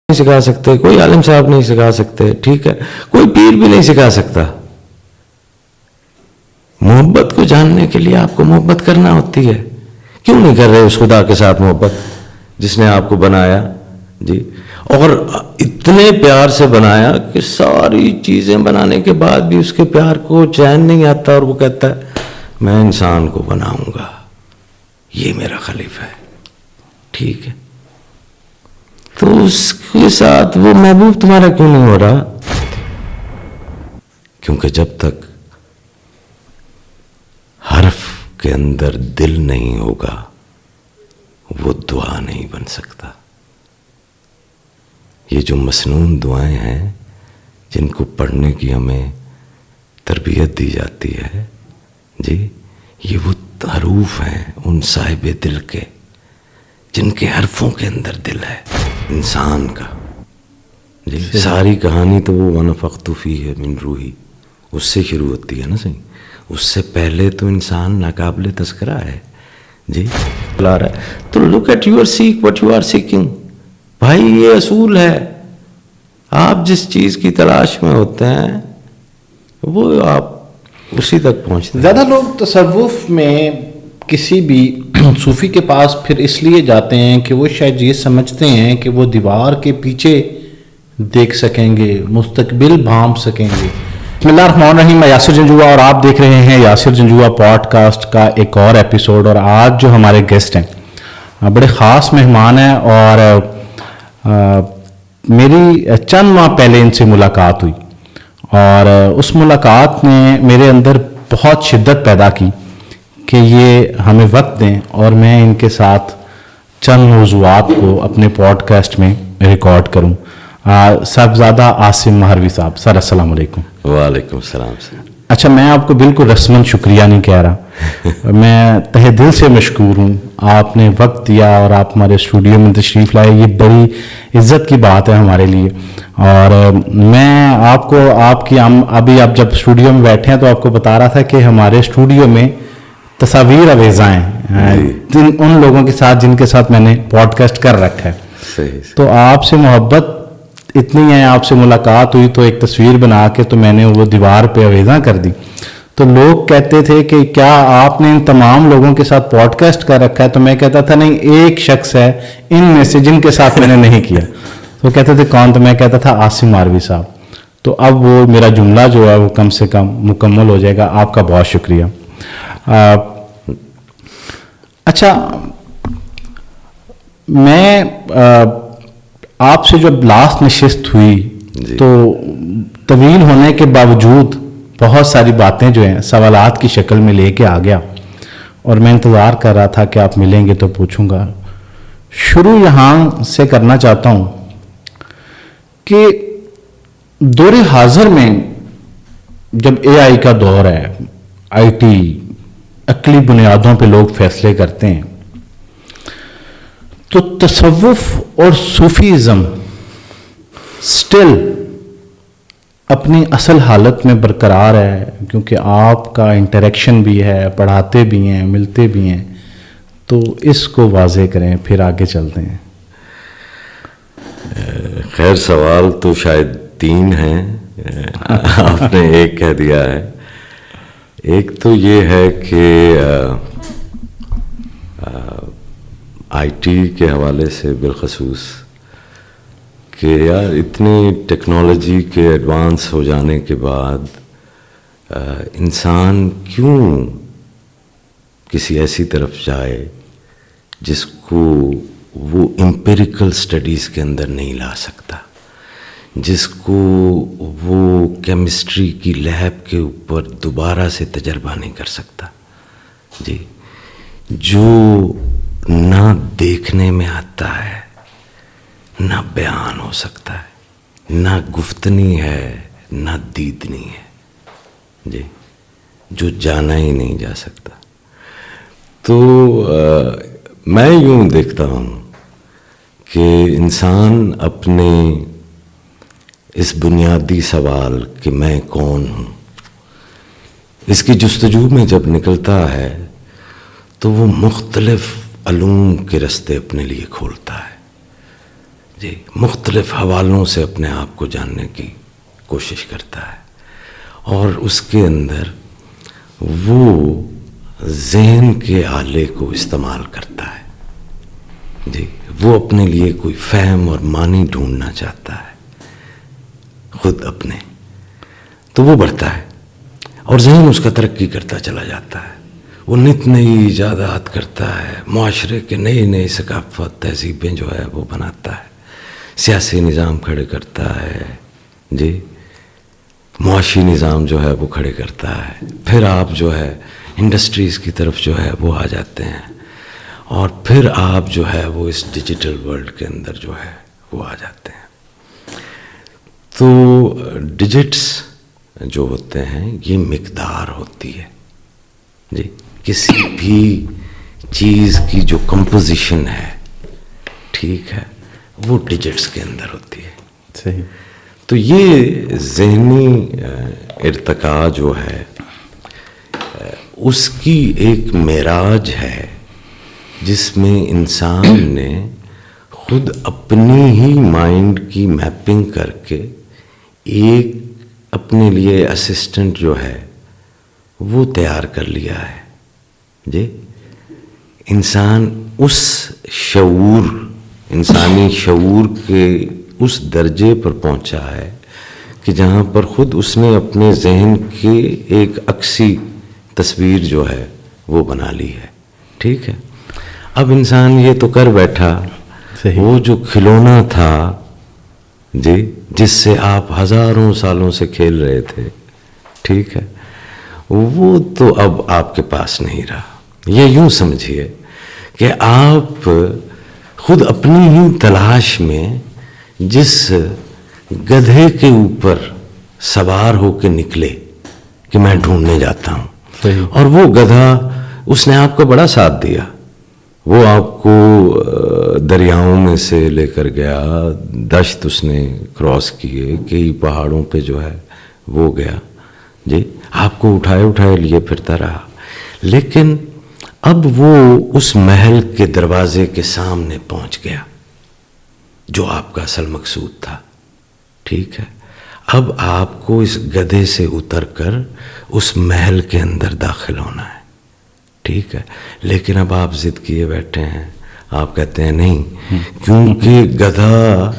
نہیں سکھا سکتے, کوئی عالم صاحب نہیں سکھا سکتے, ٹھیک ہے, کوئی پیر بھی نہیں سکھا سکتا. محبت کو جاننے کے لیے آپ کو محبت کرنا ہوتی ہے. کیوں نہیں کر رہے اس خدا کے ساتھ محبت جس نے آپ کو بنایا جی, اور اتنے پیار سے بنایا کہ ساری چیزیں بنانے کے بعد بھی اس کے پیار کو چین نہیں آتا, اور وہ کہتا ہے میں انسان کو بناؤں گا, یہ میرا خلیفہ ہے, ٹھیک ہے. تو اس کے ساتھ وہ محبوب تمہارا کیوں نہیں ہو رہا؟ کیونکہ جب تک حرف کے اندر دل نہیں ہوگا وہ دعا نہیں بن سکتا. یہ جو مسنون دعائیں ہیں جن کو پڑھنے کی ہمیں تربیت دی جاتی ہے جی, یہ وہ حروف ہیں ان صاحب دل کے جن کے حرفوں کے اندر دل ہے انسان کا جی. ساری کہانی تو وہ وَنَفَخْتُ فِيهِ مِن رُوحِي اس سے شروع ہوتی ہے نا صحیح. اس سے پہلے تو انسان ناقابل تذکرہ ہے جی, بلا رہا ہے. تو look at your seek what you are seeking. بھائی یہ اصول ہے, آپ جس چیز کی تلاش میں ہوتے ہیں وہ آپ اسی تک پہنچتے ہیں. زیادہ لوگ تصوف میں کسی بھی صوفی کے پاس پھر اس لیے جاتے ہیں کہ وہ شاید یہ سمجھتے ہیں کہ وہ دیوار کے پیچھے دیکھ سکیں گے, مستقبل بھانپ سکیں گے. بسم اللہ الرحمن الرحیم. میں یاسر جنجوعہ اور آپ دیکھ رہے ہیں یاسر جنجوعہ پوڈ کاسٹ کا ایک اور ایپیسوڈ. اور آج جو ہمارے گیسٹ ہیں بڑے خاص مہمان ہیں, اور میری چند ماہ پہلے ان سے ملاقات ہوئی, اور اس ملاقات نے میرے اندر بہت شدت پیدا کی کہ یہ ہمیں وقت دیں اور میں ان کے ساتھ چند موضوعات کو اپنے پوڈ کاسٹ میں ریکارڈ کروں. صاحبزادہ عاصم مہروی صاحب, سر السلام علیکم. وعلیکم السلام سر. اچھا, میں آپ کو بالکل رسماً شکریہ نہیں کہہ رہا, میں تہہ دل سے مشکور ہوں. آپ نے وقت دیا اور آپ ہمارے اسٹوڈیو میں تشریف لائے, یہ بڑی عزت کی بات ہے ہمارے لیے. اور میں آپ کو آپ کی ابھی آپ جب اسٹوڈیو میں بیٹھے ہیں تو آپ کو بتا رہا تھا کہ ہمارے اسٹوڈیو میں تصاویر اویزاں ہیں ان لوگوں کے ساتھ جن کے ساتھ میں نے پوڈ کاسٹ کر رکھا ہے. تو آپ سے محبت اتنی ہے, آپ سے ملاقات ہوئی تو ایک تصویر بنا کے تو میں نے وہ دیوار پہ اویزاں کر دی. تو لوگ کہتے تھے کہ کیا آپ نے ان تمام لوگوں کے ساتھ پوڈ کاسٹ کر رکھا ہے؟ تو میں کہتا تھا نہیں, ایک شخص ہے ان میں سے جن کے ساتھ میں نے نہیں کیا. تو کہتے تھے کون؟ تو میں کہتا تھا عاصم مہروی صاحب. تو اب وہ میرا جملہ جو ہے وہ کم سے کم مکمل ہو جائے گا. آپ کا بہت شکریہ. اچھا, میں آپ سے جب لاسٹ نشست ہوئی جی, تو طویل ہونے کے باوجود بہت ساری باتیں جو ہیں سوالات کی شکل میں لے کے آ گیا, اور میں انتظار کر رہا تھا کہ آپ ملیں گے تو پوچھوں گا. شروع یہاں سے کرنا چاہتا ہوں کہ دور حاضر میں جب اے آئی کا دور ہے, آئی ٹی عقلی بنیادوں پہ لوگ فیصلے کرتے ہیں, تو تصوف اور صوفیزم سٹل اپنی اصل حالت میں برقرار ہے, کیونکہ آپ کا انٹریکشن بھی ہے, پڑھاتے بھی ہیں, ملتے بھی ہیں. تو اس کو واضح کریں, پھر آگے چلتے ہیں. خیر, سوال تو شاید 3 ہیں, آپ نے ایک کہہ دیا ہے. ایک تو یہ ہے کہ آئی ٹی کے حوالے سے بالخصوص کہ یار اتنی ٹیکنالوجی کے ایڈوانس ہو جانے کے بعد انسان کیوں کسی ایسی طرف جائے جس کو وہ امپیریکل سٹڈیز کے اندر نہیں لا سکتا, جس کو وہ کیمسٹری کی لیب کے اوپر دوبارہ سے تجربہ نہیں کر سکتا جی, جو نہ دیکھنے میں آتا ہے, نہ بیان ہو سکتا ہے, نہ گفتنی ہے, نہ دیدنی ہے جی, جو جانا ہی نہیں جا سکتا. تو میں یوں دیکھتا ہوں کہ انسان اپنے اس بنیادی سوال کہ میں کون ہوں, اس کی جستجو میں جب نکلتا ہے تو وہ مختلف علوم کے رستے اپنے لیے کھولتا ہے. جی مختلف حوالوں سے اپنے آپ کو جاننے کی کوشش کرتا ہے، اور اس کے اندر وہ ذہن کے آلے کو استعمال کرتا ہے. جی وہ اپنے لیے کوئی فہم اور معنی ڈھونڈنا چاہتا ہے خود اپنے، تو وہ بڑھتا ہے اور ذہن اس کا ترقی کرتا چلا جاتا ہے. وہ نت نئی ایجادات کرتا ہے، معاشرے کے نئی نئی ثقافت تہذیبیں جو ہے وہ بناتا ہے، سیاسی نظام کھڑے کرتا ہے، جی معاشی نظام جو ہے وہ کھڑے کرتا ہے. پھر آپ جو ہے انڈسٹریز کی طرف جو ہے وہ آ جاتے ہیں، اور پھر آپ جو ہے وہ اس ڈیجیٹل ورلڈ کے اندر جو ہے وہ آ جاتے ہیں. تو ڈیجٹس جو ہوتے ہیں یہ مقدار ہوتی ہے، جی کسی بھی چیز کی جو کمپوزیشن ہے، ٹھیک ہے، وہ ڈیجٹس کے اندر ہوتی ہے. صحیح. تو یہ ذہنی ارتقاء جو ہے اس کی ایک معراج ہے، جس میں انسان نے خود اپنی ہی مائنڈ کی میپنگ کر کے ایک اپنے لیے اسسٹنٹ جو ہے وہ تیار کر لیا ہے. جی انسان اس شعور، انسانی شعور کے اس درجے پر پہنچا ہے کہ جہاں پر خود اس نے اپنے ذہن کی ایک عکسی تصویر جو ہے وہ بنا لی ہے. ٹھیک ہے، اب انسان یہ تو کر بیٹھا، وہ جو کھلونا تھا جی جس سے آپ ہزاروں سالوں سے کھیل رہے تھے، ٹھیک ہے، وہ تو اب آپ کے پاس نہیں رہا. یہ یوں سمجھیے کہ آپ خود اپنی ہی تلاش میں جس گدھے کے اوپر سوار ہو کے نکلے کہ میں ڈھونڈنے جاتا ہوں، اور وہ گدھا اس نے آپ کا بڑا ساتھ دیا. وہ آپ کو دریاؤں میں سے لے کر گیا، دشت اس نے کراس کیے، کئی پہاڑوں پہ جو ہے وہ گیا، جی آپ کو اٹھائے لیے پھرتا رہا. لیکن اب وہ اس محل کے دروازے کے سامنے پہنچ گیا جو آپ کا اصل مقصود تھا. ٹھیک ہے، اب آپ کو اس گدھے سے اتر کر اس محل کے اندر داخل ہونا ہے. ٹھیک ہے، لیکن اب آپ ضد کیے بیٹھے ہیں، آپ کہتے ہیں نہیں، کیونکہ گدھا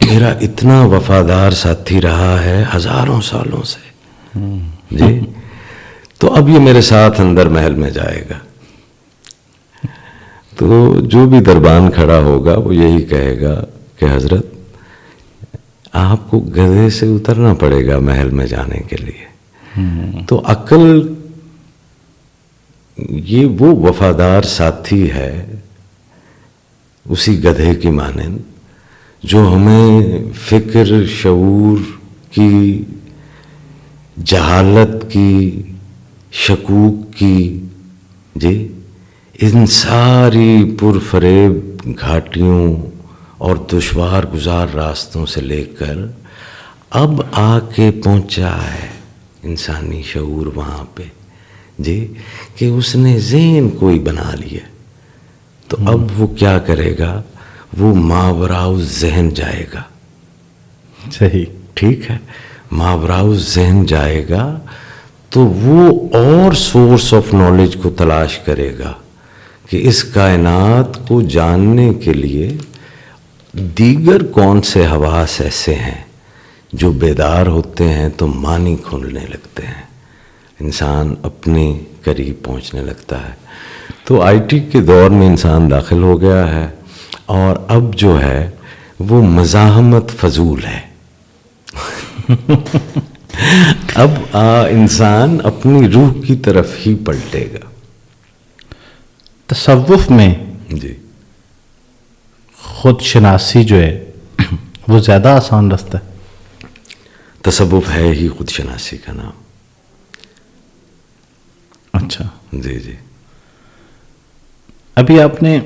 میرا اتنا وفادار ساتھی رہا ہے ہزاروں سالوں سے، جی تو اب یہ میرے ساتھ اندر محل میں جائے گا. تو جو بھی دربان کھڑا ہوگا وہ یہی کہے گا کہ حضرت آپ کو گدھے سے اترنا پڑے گا محل میں جانے کے لیے. تو عقل یہ وہ وفادار ساتھی ہے اسی گدھے کی مانند جو ہمیں فکر، شعور کی، جہالت کی، شکوک کی، جی ان ساری پرفریب گھاٹیوں اور دشوار گزار راستوں سے لے کر اب آ کے پہنچا ہے انسانی شعور وہاں پہ، جی کہ اس نے ذہن کوئی بنا لیا. تو اب وہ کیا کرے گا؟ وہ ماوراء ذہن جائے گا. صحیح. ٹھیک ہے، ماوراء ذہن جائے گا تو وہ اور سورس آف نالج کو تلاش کرے گا کہ اس کائنات کو جاننے کے لیے دیگر کون سے حواس ایسے ہیں جو بیدار ہوتے ہیں تو معنی کھولنے لگتے ہیں، انسان اپنے قریب پہنچنے لگتا ہے. تو آئی ٹی کے دور میں انسان داخل ہو گیا ہے، اور اب جو ہے وہ مزاحمت فضول ہے. اب انسان اپنی روح کی طرف ہی پلٹے گا. تصوف میں جی خود شناسی جو ہے وہ زیادہ آسان رستہ ہے. تصوف ہے ہی خود شناسی کا نام. اچھا جی جی. ابھی آپ نے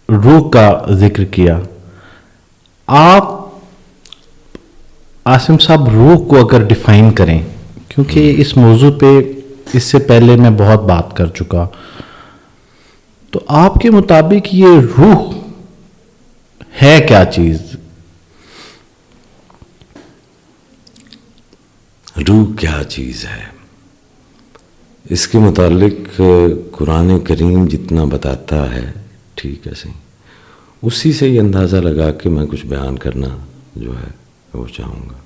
روح کا ذکر کیا. آپ عاصم صاحب روح کو اگر ڈیفائن کریں، کیونکہ اس موضوع پہ اس سے پہلے میں بہت بات کر چکا، تو آپ کے مطابق یہ روح ہے کیا چیز؟ روح کیا چیز ہے، اس کے متعلق قرآن کریم جتنا بتاتا ہے، ٹھیک ہے صحیح، اسی سے یہ اندازہ لگا کے میں کچھ بیان کرنا جو ہے وہ چاہوں گا.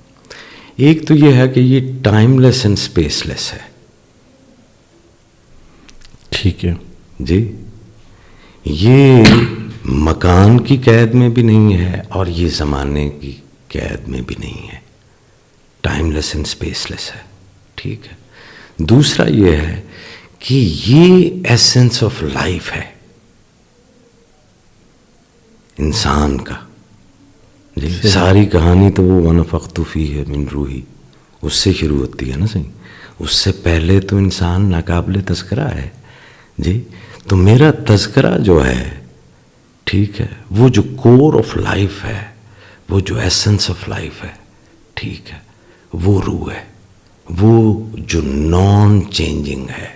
ایک تو یہ ہے کہ یہ ٹائم لیس اینڈ اسپیس لیس ہے. ٹھیک ہے جی، یہ مکان کی قید میں بھی نہیں ہے اور یہ زمانے کی قید میں بھی نہیں ہے. ٹائم لیس اینڈ اسپیس لیس ہے. ٹھیک ہے. دوسرا یہ ہے کہ یہ ایسنس آف لائف ہے انسان کا. جی، ساری کہانی تو وہ وَنَفَخْتُ فِيهِ مِن روحی اس سے شروع ہوتی ہے نا صحیح. اس سے پہلے تو انسان ناقابل تذکرہ ہے. جی، تو میرا تذکرہ جو ہے، ٹھیک ہے، وہ جو کور آف لائف ہے، وہ جو ایسنس آف لائف ہے، ٹھیک ہے، وہ روح ہے، وہ جو نان چینجنگ ہے،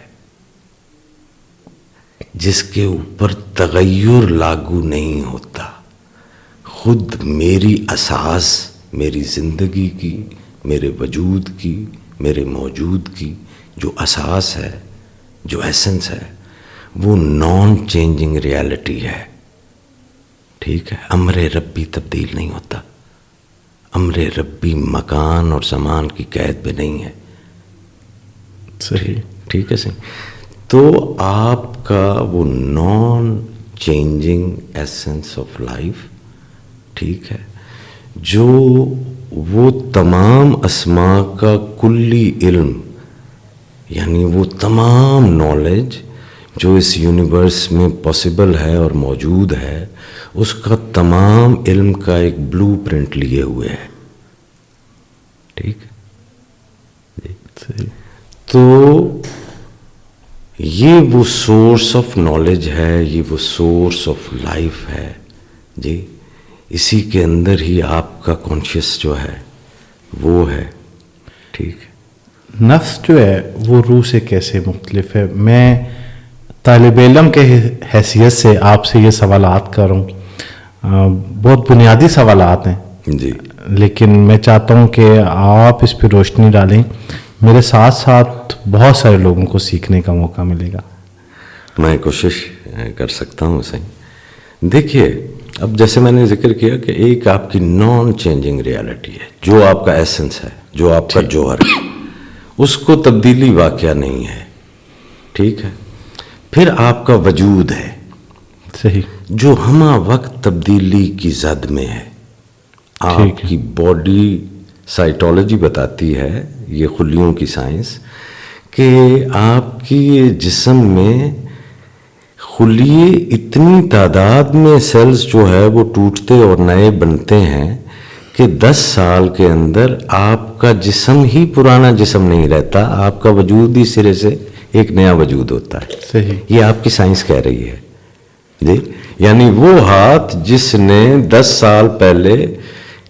جس کے اوپر تغیر لاگو نہیں ہوتا. خود میری اساس، میری زندگی کی، میرے وجود کی، میرے موجود کی جو اساس ہے، جو ایسنس ہے، وہ نان چینجنگ ریالٹی ہے. ٹھیک ہے. امر ربی تبدیل نہیں ہوتا. امر ربی مکان اور زمان کی قید میں نہیں ہے. صحیح. ٹھیک ہے صحیح. تو آپ کا وہ naan changing essence of life, ٹھیک ہے، جو وہ تمام اسماء کا کلی علم، یعنی وہ تمام نالج جو اس یونیورس میں پاسبل ہے اور موجود ہے، اس کا تمام علم کا ایک بلو پرنٹ لیے ہوئے ہے. ٹھیک ہے. تو یہ وہ سورس آف نالج ہے، یہ وہ سورس آف لائف ہے. جی، اسی کے اندر ہی آپ کا کانشیس جو ہے وہ ہے. ٹھیک ہے. نفس جو ہے وہ روح سے کیسے مختلف ہے؟ میں طالب علم کے حیثیت سے آپ سے یہ سوالات کر رہا ہوں. بہت بنیادی سوالات ہیں جی، لیکن میں چاہتا ہوں کہ آپ اس پہ روشنی ڈالیں. میرے ساتھ ساتھ بہت سارے لوگوں کو سیکھنے کا موقع ملے گا. میں کوشش کر سکتا ہوں. صحیح. دیکھیے، اب جیسے میں نے ذکر کیا کہ ایک آپ کی نان چینجنگ ریالٹی ہے، جو آپ کا ایسنس ہے، جو آپ کا جوہر ہے، اس کو تبدیلی واقعہ نہیں ہے. ٹھیک ہے. پھر آپ کا وجود ہے، صحیح، جو ہمہ وقت تبدیلی کی زد میں ہے. آپ کی باڈی سائٹولوجی بتاتی ہے، یہ خلیوں کی سائنس، کہ آپ کی جسم میں خلیے اتنی تعداد میں سیلز جو ہے وہ ٹوٹتے اور نئے بنتے ہیں کہ 10 سال کے اندر آپ کا جسم ہی پرانا جسم نہیں رہتا، آپ کا وجود ہی سرے سے ایک نیا وجود ہوتا ہے. صحیح. یہ آپ کی سائنس کہہ رہی ہے. جی، یعنی وہ ہاتھ جس نے 10 سال پہلے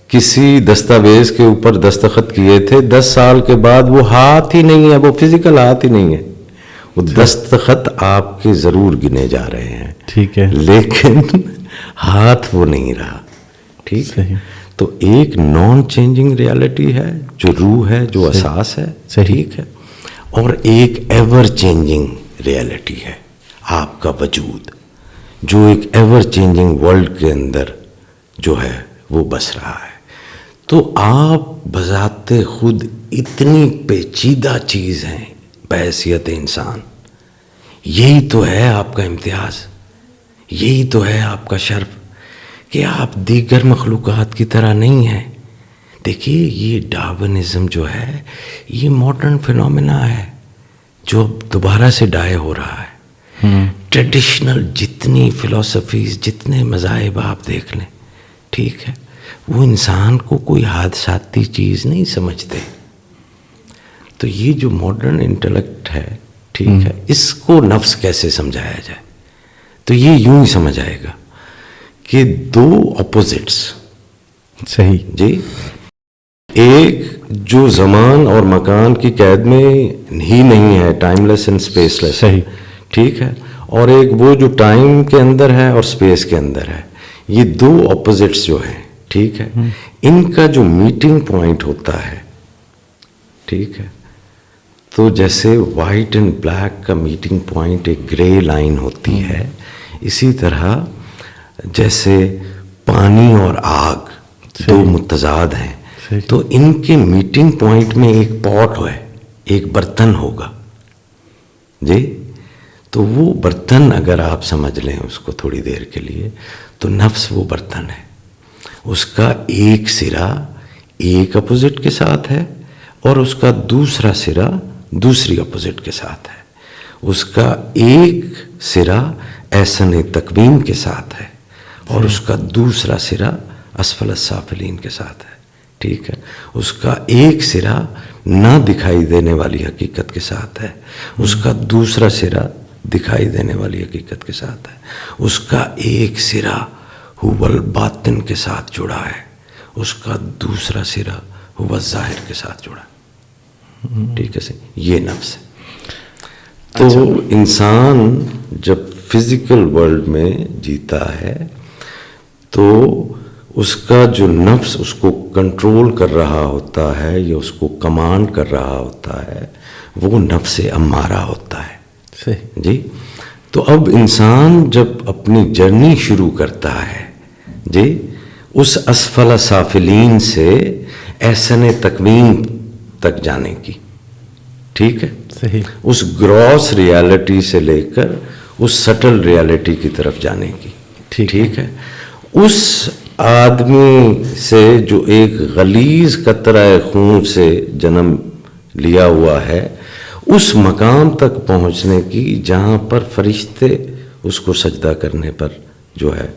کسی دستاویز کے اوپر دستخط کیے تھے، 10 سال کے بعد وہ ہاتھ ہی نہیں ہے، وہ فزیکل ہاتھ ہی نہیں ہے. وہ دستخط آپ کے ضرور گنے جا رہے ہیں، ٹھیک ہے، لیکن ہاتھ وہ نہیں رہا. ٹھیک ہے. تو ایک نان چینجنگ ریالٹی ہے جو روح ہے، جو اساس ہے. ٹھیک ہے. اور ایک ایور چینجنگ ریالٹی ہے آپ کا وجود، جو ایک ایور چینجنگ ورلڈ کے اندر جو ہے وہ بس رہا ہے. تو آپ بذات خود اتنی پیچیدہ چیز ہیں بحیثیت انسان. یہی تو ہے آپ کا امتیاز، یہی تو ہے آپ کا شرف کہ آپ دیگر مخلوقات کی طرح نہیں ہیں. دیکھیے، یہ ڈارونزم جو ہے یہ ماڈرن فینومینا ہے جو اب دوبارہ سے ڈائے ہو رہا ہے. ٹریڈیشنل جتنی فلسفیز، جتنے مذاہب آپ دیکھ لیں، ٹھیک ہے، وہ انسان کو کوئی حادثاتی چیز نہیں سمجھتے. تو یہ جو ماڈرن انٹلیکٹ ہے، ٹھیک ہے، اس کو نفس کیسے سمجھایا جائے؟ تو یہ یوں ہی سمجھ آئے گا کہ دو اپوزٹس. صحیح. جی، ایک جو زمان اور مکان کی قید میں ہی نہیں ہے، ٹائم لیس اینڈ اسپیس لیس. صحیح. ٹھیک ہے. اور ایک وہ جو ٹائم کے اندر ہے اور اسپیس کے اندر ہے. یہ دو اپوزٹس جو ہیں، ٹھیک ہے، ان کا جو میٹنگ پوائنٹ ہوتا ہے، ٹھیک ہے، تو جیسے وائٹ اینڈ بلیک کا میٹنگ پوائنٹ ایک گرے لائن ہوتی ہے، اسی طرح جیسے پانی اور آگ دو متضاد ہیں، تو ان کے میٹنگ پوائنٹ میں ایک پاٹ ہے، ایک برتن ہوگا جی. تو وہ برتن اگر آپ سمجھ لیں اس کو تھوڑی دیر کے لیے، تو نفس وہ برتن ہے، اس کا ایک سرا ایک اپوزٹ کے ساتھ ہے اور اس کا دوسرا سرا دوسری اپوزٹ کے ساتھ ہے. اس کا ایک سرا احسن تکوین کے ساتھ ہے اور اس کا دوسرا سرا اسفل السافلین کے ساتھ ہے، ٹھیک ہے. اس کا ایک سرا نہ دکھائی دینے والی حقیقت کے ساتھ ہے، اس کا دوسرا سرا دکھائی دینے والی حقیقت کے ساتھ ہے، اس کا ایک سرا هو الباطن کے ساتھ جڑا ہے، اس کا دوسرا سرا هو الظاہر کے ساتھ جڑا ہے، ٹھیک ہے. یہ نفس ہے. تو انسان جب فزیکل ورلڈ میں جیتا ہے تو اس کا جو نفس اس کو کنٹرول کر رہا ہوتا ہے یا اس کو کمانڈ کر رہا ہوتا ہے وہ نفس امارہ ہوتا ہے. صحیح جی. تو اب انسان جب اپنی جرنی شروع کرتا ہے جی اس اسفل سافلین سے احسن تکوین تک جانے کی، ٹھیک ہے، صحیح اس گراس ریالٹی سے لے کر اس سٹل ریالٹی کی طرف جانے کی، ٹھیک ہے. اس آدمی سے جو ایک غلیظ قطرہ خون سے جنم لیا ہوا ہے اس مقام تک پہنچنے کی جہاں پر فرشتے اس کو سجدہ کرنے پر جو ہے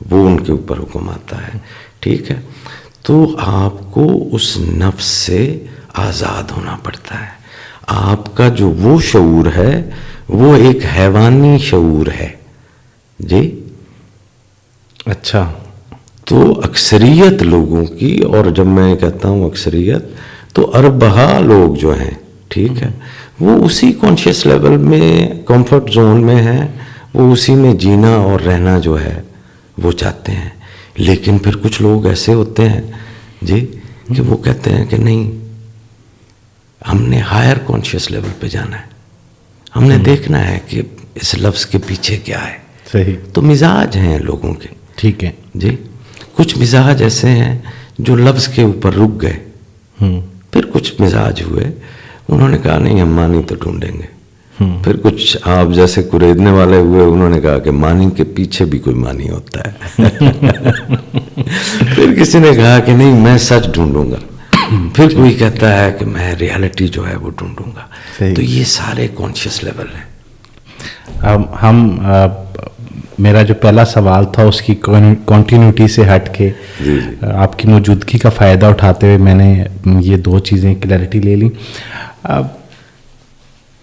وہ ان کے اوپر حکم آتا ہے، ٹھیک ہے. تو آپ کو اس نفس سے آزاد ہونا پڑتا ہے. آپ کا جو وہ شعور ہے وہ ایک حیوانی شعور ہے جی. اچھا. تو اکثریت لوگوں کی، اور جب میں کہتا ہوں اکثریت تو اربہا لوگ جو ہیں، ٹھیک ہے، وہ اسی کانشیس لیول میں کمفرٹ زون میں ہیں، وہ اسی میں جینا اور رہنا جو ہے وہ چاہتے ہیں. لیکن پھر کچھ لوگ ایسے ہوتے ہیں جی کہ وہ کہتے ہیں کہ نہیں، ہم نے ہائر کانشیس لیول پہ جانا ہے، ہم نے دیکھنا ہے کہ اس لفظ کے پیچھے کیا ہے. صحیح. تو مزاج ہیں لوگوں کے، ٹھیک ہے جی. کچھ مزاج ایسے ہیں جو لفظ کے اوپر رک گئے، پھر کچھ مزاج ہوئے انہوں نے کہا نہیں ہم معنی تو ڈھونڈیں گے. پھر کچھ آپ جیسے کریدنے والے ہوئے، انہوں نے کہا کہ معنی کے پیچھے بھی کوئی معنی ہوتا ہے. پھر کسی نے کہا کہ نہیں میں سچ ڈھونڈوں گا. پھر کوئی کہتا ہے کہ میں ریالٹی جو ہے وہ ڈھونڈوں گا. تو یہ سارے کانشیس لیول ہیں. ہم میرا جو پہلا سوال تھا اس کی کنٹینیوٹی سے ہٹ کے آپ کی موجودگی کا فائدہ اٹھاتے ہوئے میں نے یہ دو چیزیں کلیئرٹی لے لی.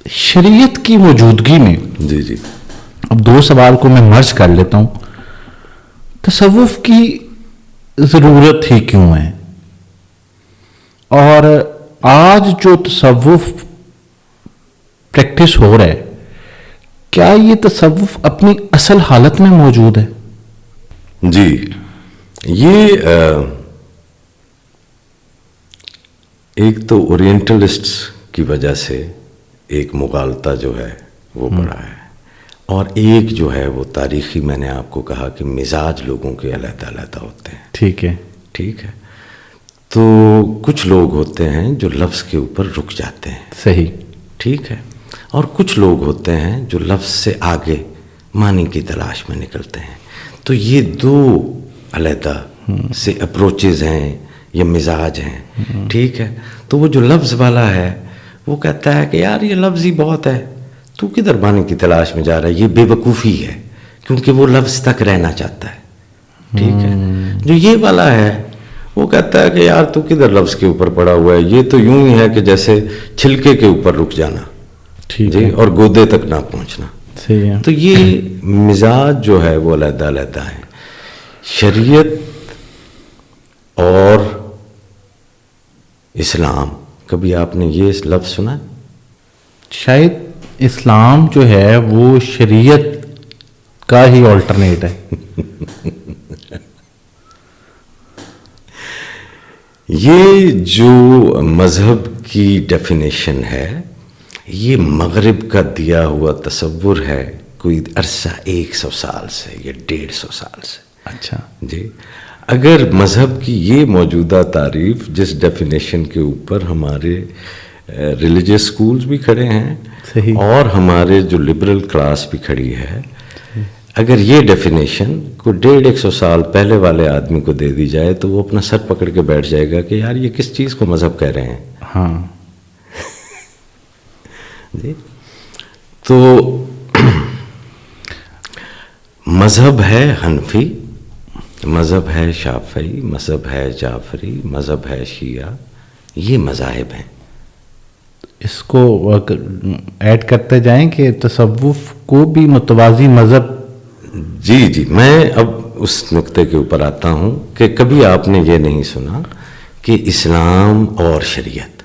شریعت کی موجودگی میں جی جی اب دو سوال کو میں مرج کر لیتا ہوں. تصوف کی ضرورت ہی کیوں ہے؟ اور آج جو تصوف پریکٹس ہو رہا ہے کیا یہ تصوف اپنی اصل حالت میں موجود ہے؟ جی. یہ ایک تو اورینٹلسٹس کی وجہ سے ایک مغالطہ جو ہے وہ بڑا ہے، اور ایک جو ہے وہ تاریخی، میں نے آپ کو کہا کہ مزاج لوگوں کے علیحدہ علیحدہ ہوتے ہیں. ٹھیک ہے. ٹھیک ہے. تو کچھ لوگ ہوتے ہیں جو لفظ کے اوپر رک جاتے ہیں. صحیح. ٹھیک ہے. اور کچھ لوگ ہوتے ہیں جو لفظ سے آگے معنی کی تلاش میں نکلتے ہیں. تو یہ دو علیحدہ سے اپروچز ہیں یا مزاج ہیں. ٹھیک ہے. تو وہ جو لفظ والا ہے وہ کہتا ہے کہ یار یہ لفظ ہی بہت ہے، تو کدھر معنی کی تلاش میں جا رہا ہے. یہ بے وقوفی ہے کیونکہ وہ لفظ تک رہنا چاہتا ہے. ٹھیک ہے. جو یہ والا ہے وہ کہتا ہے کہ یار تو کدھر لفظ کے اوپر پڑا ہوا ہے، یہ تو یوں ہی ہے کہ جیسے چھلکے کے اوپر رک جانا جی اور گودے تک نہ پہنچنا. تو یہ مزاج جو ہے وہ علیحدہ علیحدہ ہے. شریعت اور اسلام، کبھی آپ نے یہ لفظ سنا؟ شاید اسلام جو ہے وہ شریعت کا ہی آلٹرنیٹ ہے. یہ جو مذہب کی ڈیفینیشن ہے یہ مغرب کا دیا ہوا تصور ہے کوئی عرصہ 100 سال سے یا 150 سال سے. اچھا جی اگر مذہب کی یہ موجودہ تعریف جس ڈیفینیشن کے اوپر ہمارے ریلیجیس سکولز بھی کھڑے ہیں صحیح. اور ہمارے جو لبرل کلاس بھی کھڑی ہے, اگر یہ ڈیفینیشن کو 150 سال پہلے والے آدمی کو دے دی جائے تو وہ اپنا سر پکڑ کے بیٹھ جائے گا کہ یار یہ کس چیز کو مذہب کہہ رہے ہیں. ہاں جی تو مذہب ہے حنفی, مذہب ہے شافعی, مذہب ہے جعفری, مذہب ہے شیعہ, یہ مذاہب ہیں. اس کو ایڈ کرتے جائیں کہ تصوف کو بھی متوازی مذہب. جی میں اب اس نقطے کے اوپر آتا ہوں کہ کبھی آپ نے یہ نہیں سنا کہ اسلام اور شریعت,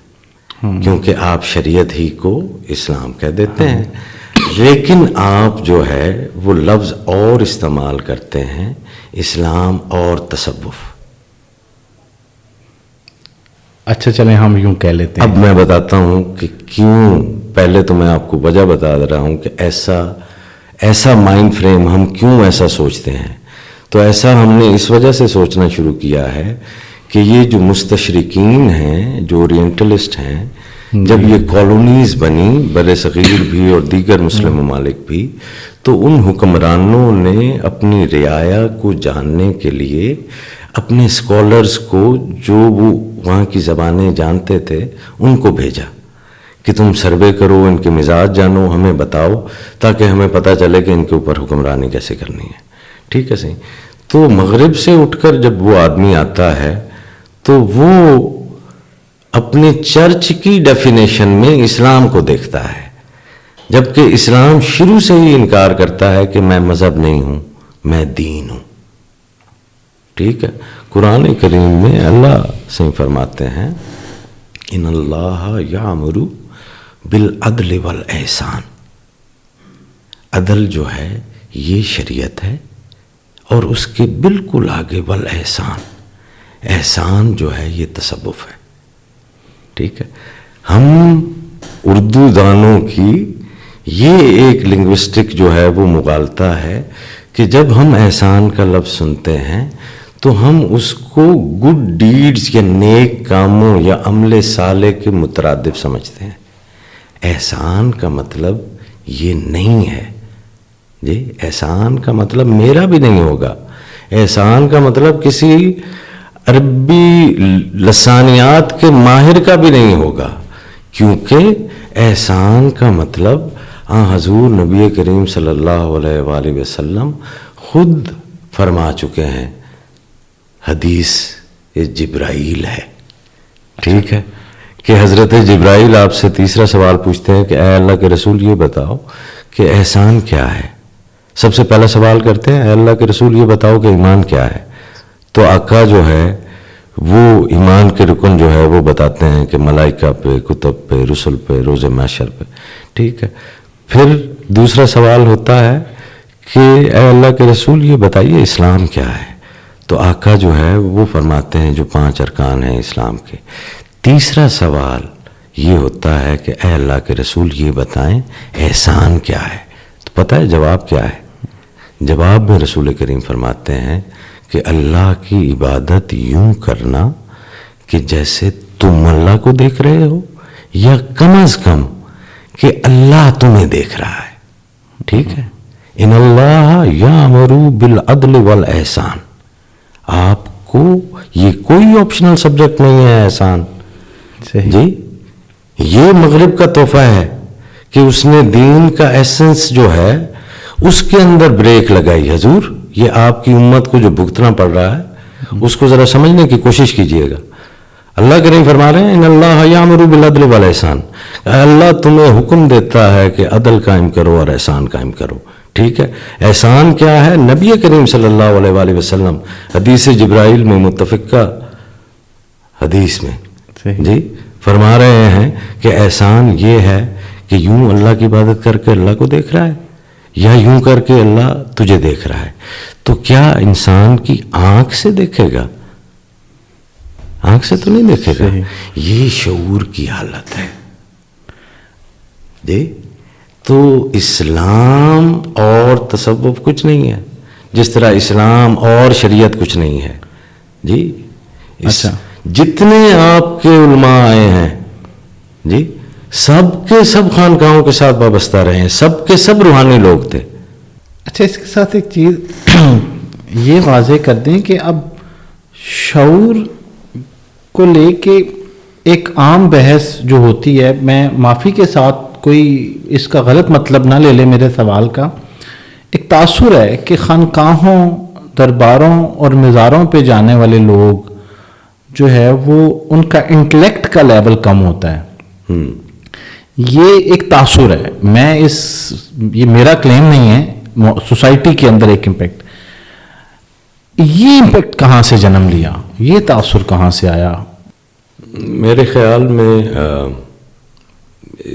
کیونکہ آپ شریعت ہی کو اسلام کہہ دیتے ہیں, لیکن آپ جو ہے وہ لفظ اور استعمال کرتے ہیں اسلام اور تصوف. اچھا چلیں ہم یوں کہہ لیتے ہیں. اب میں بتاتا ہوں کہ کیوں. پہلے تو میں آپ کو وجہ بتا رہا ہوں کہ ایسا مائنڈ فریم ہم کیوں ایسا سوچتے ہیں. تو ایسا ہم نے اس وجہ سے سوچنا شروع کیا ہے کہ یہ جو مستشرقین ہیں, جو اورینٹلسٹ ہیں, جب یہ کالونیز بنی بر صغیر بھی اور دیگر مسلم ممالک بھی, تو ان حکمرانوں نے اپنی رعایا کو جاننے کے لیے اپنے اسکالرز کو جو وہ وہاں کی زبانیں جانتے تھے ان کو بھیجا کہ تم سروے کرو, ان کے مزاج جانو, ہمیں بتاؤ تاکہ ہمیں پتہ چلے کہ ان کے اوپر حکمرانی کیسے کرنی ہے. ٹھیک ہے صحیح. تو مغرب سے اٹھ کر جب وہ آدمی آتا ہے تو وہ اپنے چرچ کی ڈیفینیشن میں اسلام کو دیکھتا ہے, جبکہ اسلام شروع سے ہی انکار کرتا ہے کہ میں مذہب نہیں ہوں, میں دین ہوں. ٹھیک ہے. قرآن کریم میں اللہ سے فرماتے ہیں ان اللہ یامر بالعدل والاحسان. عدل جو ہے یہ شریعت ہے, اور اس کے بالکل آگے والاحسان, احسان جو ہے یہ تصوف ہے. ٹھیک ہے. ہم اردو دانوں کی یہ ایک لنگوسٹک جو ہے وہ مغالطہ ہے کہ جب ہم احسان کا لفظ سنتے ہیں تو ہم اس کو گڈ ڈیڈز یا نیک کاموں یا عمل صالح کے مترادف سمجھتے ہیں. احسان کا مطلب یہ نہیں ہے. جی احسان کا مطلب میرا بھی نہیں ہوگا. احسان کا مطلب کسی عربی لسانیات کے ماہر کا بھی نہیں ہوگا, کیونکہ احسان کا مطلب حضور نبی کریم صلی اللہ علیہ وآلہ وسلم خود فرما چکے ہیں, حدیث جبرائیل ہے. ٹھیک ہے. کہ حضرت جبرائیل آپ سے تیسرا سوال پوچھتے ہیں کہ اے اللہ کے رسول یہ بتاؤ کہ احسان کیا ہے. سب سے پہلا سوال کرتے ہیں اے اللہ کے رسول یہ بتاؤ کہ ایمان کیا ہے. تو آقا جو ہے وہ ایمان کے رکن جو ہے وہ بتاتے ہیں کہ ملائکہ پہ, کتب پہ, رسل پہ, روز محشر پہ. ٹھیک ہے. پھر دوسرا سوال ہوتا ہے کہ اے اللہ کے رسول یہ بتائیے اسلام کیا ہے. تو آقا جو ہے وہ فرماتے ہیں جو 5 ارکان ہیں اسلام کے. تیسرا سوال یہ ہوتا ہے کہ اے اللہ کے رسول یہ بتائیں احسان کیا ہے. تو پتہ ہے جواب کیا ہے؟ جواب میں رسول کریم فرماتے ہیں کہ اللہ کی عبادت یوں کرنا کہ جیسے تم اللہ کو دیکھ رہے ہو, یا کم از کم کہ اللہ تمہیں دیکھ رہا ہے. ٹھیک ہے. ان اللہ یامر بالعدل والاحسان. آپ کو یہ کوئی آپشنل سبجیکٹ نہیں ہے احسان. جی یہ مغرب کا تحفہ ہے کہ اس نے دین کا ایسنس جو ہے اس کے اندر بریک لگائی. حضور یہ آپ کی امت کو جو بھگتنا پڑ رہا ہے اس کو ذرا سمجھنے کی کوشش کیجئے گا. اللہ کریم فرما رہے ہیں ان اللہ یامر بالعدل والاحسان. اللہ تمہیں حکم دیتا ہے کہ عدل قائم کرو اور احسان قائم کرو. ٹھیک ہے. احسان کیا ہے؟ نبی کریم صلی اللہ علیہ وآلہ وسلم حدیث جبرائیل میں متفقہ حدیث میں جی فرما رہے ہیں کہ احسان یہ ہے کہ یوں اللہ کی عبادت کر کے اللہ کو دیکھ رہا ہے, یا یوں کر کے اللہ تجھے دیکھ رہا ہے. تو کیا انسان کی آنکھ سے دیکھے گا؟ آنکھ سے تو نہیں دیکھے گا. صحیح. یہ شعور کی حالت ہے جی. تو اسلام اور تصوف کچھ نہیں ہے، جس طرح اسلام اور شریعت کچھ نہیں ہے جی. اچھا. جتنے آپ کے علماء آئے ہیں جی، سب کے سب خانقاہوں کے ساتھ وابستہ رہے ہیں، سب کے سب روحانی لوگ تھے. اچھا، اس کے ساتھ ایک چیز یہ واضح کر دیں کہ اب شعور کو لے کے ایک عام بحث جو ہوتی ہے، میں معافی کے ساتھ کوئی اس کا غلط مطلب نہ لے لے میرے سوال کا، ایک تاثر ہے کہ خانقاہوں، درباروں اور مزاروں پہ جانے والے لوگ جو ہے وہ ان کا انٹلیکٹ کا لیول کم ہوتا ہے. یہ ایک تاثر ہے. یہ میرا کلیم نہیں ہے، سوسائٹی کے اندر ایک امپیکٹ. یہ امپیکٹ کہاں سے جنم لیا؟ یہ تاثر کہاں سے آیا؟ میرے خیال میں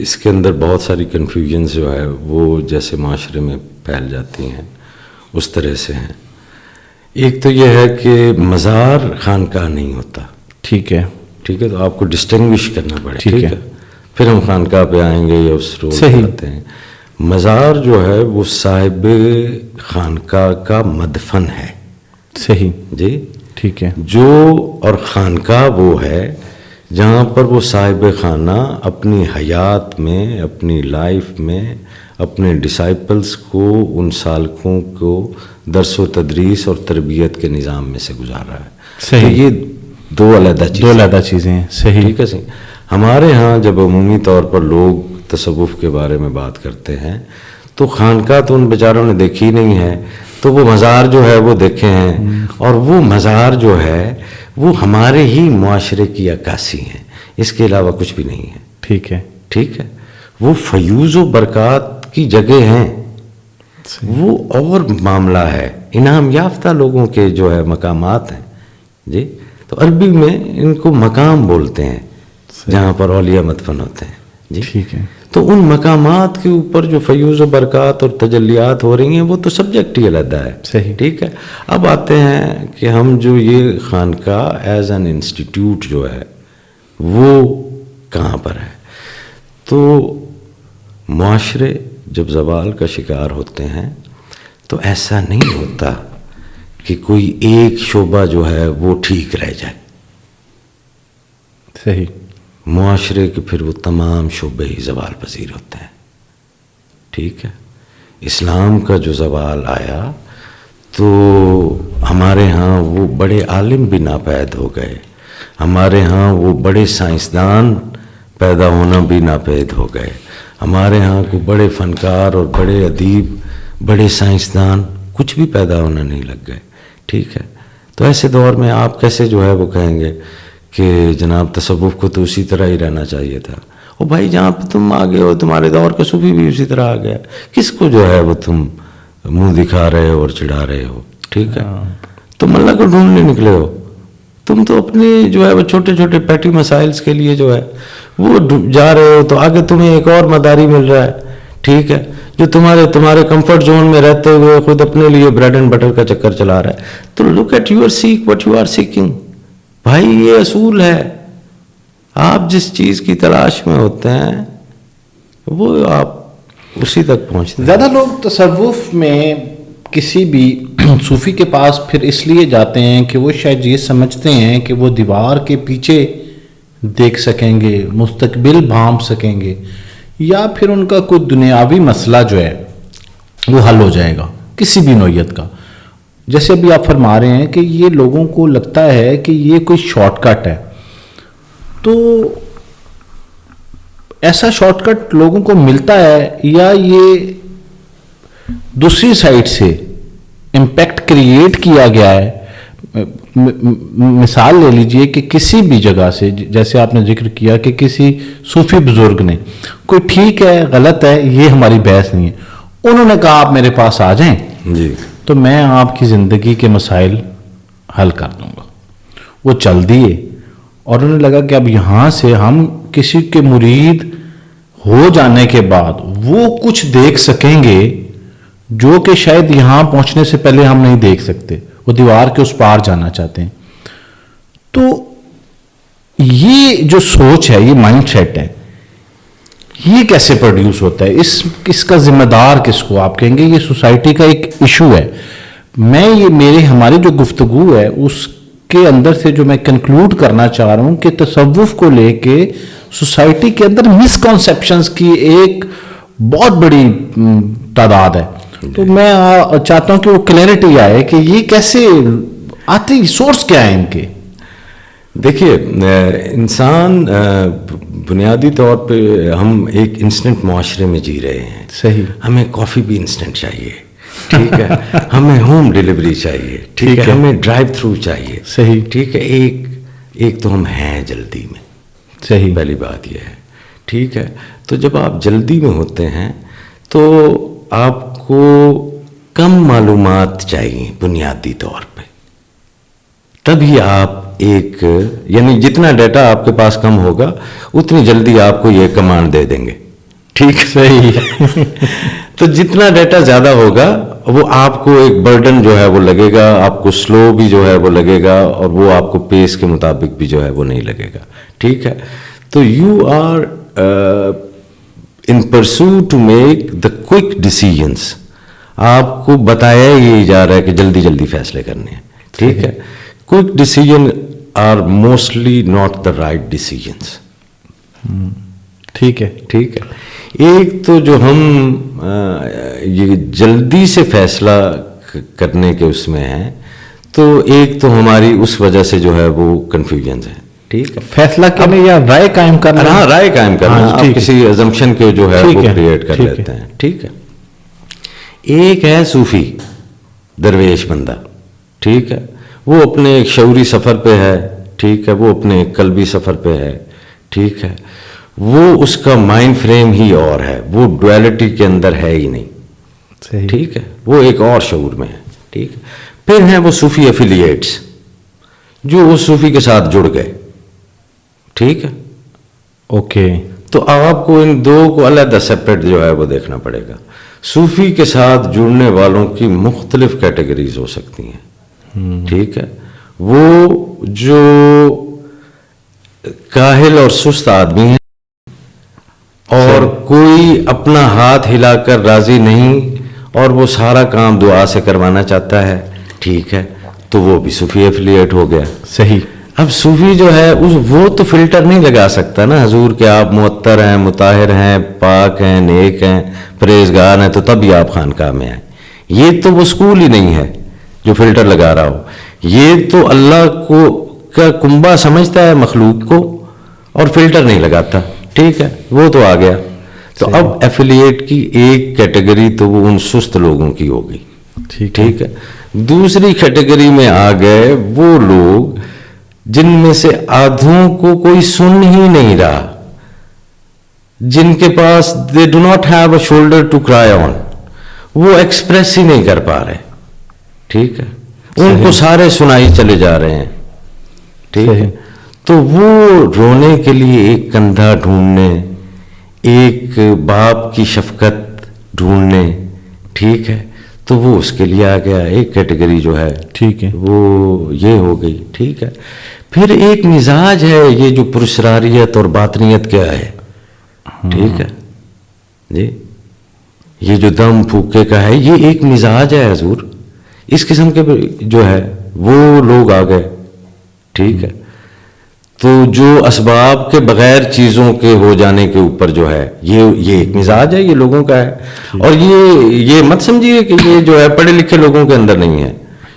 اس کے اندر بہت ساری کنفیوژنز جو ہے وہ جیسے معاشرے میں پھیل جاتی ہیں اس طرح سے ہیں. ایک تو یہ ہے کہ مزار خانقاہ نہیں ہوتا. ٹھیک ہے. ٹھیک ہے، تو آپ کو ڈسٹنگوش کرنا پڑے. ٹھیک ہے. پھر ہم خانقاہ پہ آئیں گے یا اس رول پہ آتے ہیں. مزار جو ہے وہ صاحب خانقاہ کا مدفن ہے. صحیح جی. ٹھیک ہے. جو اور خانقاہ وہ ہے جہاں پر وہ صاحب خانہ اپنی حیات میں، اپنی لائف میں اپنے ڈسائپلز کو، ان سالکوں کو درس و تدریس اور تربیت کے نظام میں سے گزار رہا ہے. صحیح. تو یہ دو علیحدہ چیزیں ہیں. صحیح. ٹھیک ہے. صحیح. ہمارے ہاں جب عمومی طور پر لوگ تصوف کے بارے میں بات کرتے ہیں تو خانقاہ تو ان بیچاروں نے دیکھی ہی نہیں ہے، تو وہ مزار جو ہے وہ دیکھے ہیں، اور وہ مزار جو ہے وہ ہمارے ہی معاشرے کی عکاسی ہیں، اس کے علاوہ کچھ بھی نہیں ہے. ٹھیک ہے. ٹھیک ہے. وہ فیوز و برکات کی جگہ ہیں، وہ اور معاملہ ہے. انعام یافتہ لوگوں کے جو ہے مقامات ہیں جی. تو عربی میں ان کو مقام بولتے ہیں جہاں پر اولیاء مدفن ہوتے ہیں جی. ٹھیک ہے. تو ان مقامات کے اوپر جو فیوز و برکات اور تجلیات ہو رہی ہیں وہ تو سبجیکٹ ہی علیحدہ ہے. صحیح. ٹھیک ہے. اب آتے ہیں کہ ہم جو یہ خانقاہ ایز این انسٹیٹیوٹ جو ہے وہ کہاں پر ہے. تو معاشرے جب زوال کا شکار ہوتے ہیں تو ایسا نہیں ہوتا کہ کوئی ایک شعبہ جو ہے وہ ٹھیک رہ جائے. صحیح. معاشرے کے پھر وہ تمام شعبے ہی زوال پذیر ہوتے ہیں. ٹھیک ہے. اسلام کا جو زوال آیا تو ہمارے ہاں وہ بڑے عالم بھی ناپید ہو گئے، ہمارے ہاں وہ بڑے سائنسدان پیدا ہونا بھی ناپید ہو گئے، ہمارے ہاں کو بڑے فنکار اور بڑے ادیب، بڑے سائنسدان کچھ بھی پیدا ہونا نہیں لگ گئے. ٹھیک ہے. تو ایسے دور میں آپ کیسے جو ہے وہ کہیں گے کہ جناب تصوف کو تو اسی طرح ہی رہنا چاہیے تھا. او بھائی جہاں پہ تم آگے ہو تمہارے دور کا صوفی بھی اسی طرح آ گیا، کس کو جو ہے وہ تم منہ دکھا رہے ہو اور چڑھا رہے ہو. ٹھیک ہے. تم اللہ کو ڈھونڈنے نکلے ہو، تم تو اپنے جو ہے وہ چھوٹے چھوٹے پیٹی مسائلز کے لیے جو ہے وہ جا رہے ہو، تو آگے تمہیں ایک اور مداری مل رہا ہے. ٹھیک ہے. جو تمہارے کمفرٹ زون میں رہتے ہوئے خود اپنے لیے بریڈ اینڈ بٹر کا چکر چلا رہا ہے. تو look at your seek what you are seeking. بھائی یہ اصول ہے، آپ جس چیز کی تلاش میں ہوتے ہیں وہ آپ اسی تک پہنچتے ہیں. زیادہ لوگ تصوف میں کسی بھی صوفی کے پاس پھر اس لیے جاتے ہیں کہ وہ شاید یہ سمجھتے ہیں کہ وہ دیوار کے پیچھے دیکھ سکیں گے، مستقبل بھانپ سکیں گے، یا پھر ان کا کوئی دنیاوی مسئلہ جو ہے وہ حل ہو جائے گا کسی بھی نوعیت کا. جیسے ابھی آپ فرما رہے ہیں کہ یہ لوگوں کو لگتا ہے کہ یہ کوئی شارٹ کٹ ہے، تو ایسا شارٹ کٹ لوگوں کو ملتا ہے یا یہ دوسری سائڈ سے امپیکٹ کریٹ کیا گیا ہے؟ مثال لے لیجئے کہ کسی بھی جگہ سے، جیسے آپ نے ذکر کیا کہ کسی صوفی بزرگ نے، کوئی ٹھیک ہے غلط ہے یہ ہماری بحث نہیں ہے، انہوں نے کہا آپ میرے پاس آ جائیں جی تو میں آپ کی زندگی کے مسائل حل کر دوں گا. وہ چل دیے اور انہیں لگا کہ اب یہاں سے ہم کسی کے مرید ہو جانے کے بعد وہ کچھ دیکھ سکیں گے جو کہ شاید یہاں پہنچنے سے پہلے ہم نہیں دیکھ سکتے. وہ دیوار کے اس پار جانا چاہتے ہیں. تو یہ جو سوچ ہے، یہ مائنڈ سیٹ ہے، یہ کیسے پروڈیوس ہوتا ہے؟ اس کا ذمہ دار کس کو آپ کہیں گے؟ یہ سوسائٹی کا ایک ایشو ہے. ہماری جو گفتگو ہے اس کے اندر سے جو میں کنکلوڈ کرنا چاہ رہا ہوں کہ تصوف کو لے کے سوسائٹی کے اندر مسکنسیپشنز کی ایک بہت بڑی تعداد ہے. تو میں چاہتا ہوں کہ وہ کلیئرٹی آئے کہ یہ کیسے آتی، سورس کیا ہے ان کے. دیکھیے، انسان بنیادی طور پہ ہم ایک انسٹنٹ معاشرے میں جی رہے ہیں. صحیح. ہمیں کافی بھی انسٹنٹ چاہیے، ٹھیک ہے. ہمیں ہوم ڈلیوری چاہیے، ٹھیک ہے. ہمیں ڈرائیو تھرو چاہیے. صحیح. ٹھیک ہے. ایک تو ہم ہیں جلدی میں. صحیح. پہلی بات یہ ہے، ٹھیک ہے. تو جب آپ جلدی میں ہوتے ہیں تو آپ کو کم معلومات چاہیے بنیادی طور پہ، تبھی آپ یعنی جتنا ڈیٹا آپ کے پاس کم ہوگا اتنی جلدی آپ کو یہ کمانڈ دے دیں گے، ٹھیک. صحیح. تو جتنا ڈیٹا زیادہ ہوگا وہ آپ کو ایک برڈن جو ہے وہ لگے گا، آپ کو سلو بھی جو ہے وہ لگے گا، اور وہ آپ کو پیس کے مطابق بھی جو ہے وہ نہیں لگے گا، ٹھیک ہے. تو you are in pursue to make the quick decisions. آپ کو بتایا یہ جا رہا ہے کہ جلدی جلدی فیصلے کرنے ہیں، ٹھیک ہے. Quick decision are mostly not the right decisions. ٹھیک ہے. ٹھیک ہے. ایک تو جو ہم یہ جلدی سے فیصلہ کرنے کے اس میں ہیں، تو ایک تو ہماری اس وجہ سے جو ہے وہ کنفیوژنز ہے، ٹھیک ہے. فیصلہ کرنے یا رائے قائم کرنا. ہاں، رائے قائم کرنا. آپ کسی ازمپشن کے جو ہے وہ کریٹ کر لیتے ہیں، ٹھیک ہے. ایک ہے صوفی درویش بندہ، ٹھیک ہے. وہ اپنے ایک شعوری سفر پہ ہے، ٹھیک ہے. وہ اپنے ایک قلبی سفر پہ ہے، ٹھیک ہے. وہ اس کا مائنڈ فریم ہی اور ہے، وہ ڈویلٹی کے اندر ہے ہی نہیں، ٹھیک ہے. وہ ایک اور شعور میں ہے، ٹھیک ہے. پھر ہیں وہ صوفی ایفیلیٹس جو اس صوفی کے ساتھ جڑ گئے، ٹھیک ہے. اوکے. تو آپ کو ان دو کو علیحدہ سیپریٹ جو ہے وہ دیکھنا پڑے گا. صوفی کے ساتھ جڑنے والوں کی مختلف کیٹیگریز ہو سکتی ہیں، ٹھیک ہے. وہ جو کاہل اور سست آدمی ہیں اور کوئی اپنا ہاتھ ہلا کر راضی نہیں اور وہ سارا کام دعا سے کروانا چاہتا ہے، ٹھیک ہے. تو وہ بھی صوفی ایفیلیٹ ہو گیا. صحیح. اب صوفی جو ہے وہ تو فلٹر نہیں لگا سکتا نا حضور کہ آپ معطر ہیں، مطہر ہیں، پاک ہیں، نیک ہیں، پرہیزگار ہیں، تو تبھی آپ خانقاہ میں آئیں. یہ تو وہ سکول ہی نہیں ہے جو فلٹر لگا رہا ہو. یہ تو اللہ کو کا کنبہ سمجھتا ہے مخلوق کو اور فلٹر نہیں لگاتا، ٹھیک ہے. وہ تو آ گیا. تو اب ایفیلیٹ کی ایک کیٹیگری تو وہ ان سست لوگوں کی ہو گئی، ٹھیک ہے. دوسری کیٹیگری میں آ گئے وہ لوگ جن میں سے آدھوں کو کوئی سن ہی نہیں رہا، جن کے پاس they do not have a shoulder to cry on. وہ ایکسپریس ہی نہیں کر پا رہے، ٹھیک ہے. ان کو سارے سنائی چلے جا رہے ہیں، ٹھیک ہے. تو وہ رونے کے لیے ایک کندھا ڈھونڈنے، ایک باپ کی شفقت ڈھونڈنے، ٹھیک ہے. تو وہ اس کے لیے آ گیا. ایک کیٹیگری جو ہے، ٹھیک ہے، وہ یہ ہو گئی، ٹھیک ہے. پھر ایک مزاج ہے یہ جو پراسراریت اور باطنیت کیا ہے، ٹھیک ہے جی. یہ جو دم پھوکے کا ہے یہ ایک مزاج ہے حضور. اس قسم کے جو ہے وہ لوگ آ گئے، ٹھیک ہے. تو جو اسباب کے بغیر چیزوں کے ہو جانے کے اوپر جو ہے یہ ایک مزاج ہے، یہ لوگوں کا ہے. اور یہ مت سمجھیے کہ یہ جو ہے پڑھے لکھے لوگوں کے اندر نہیں ہے.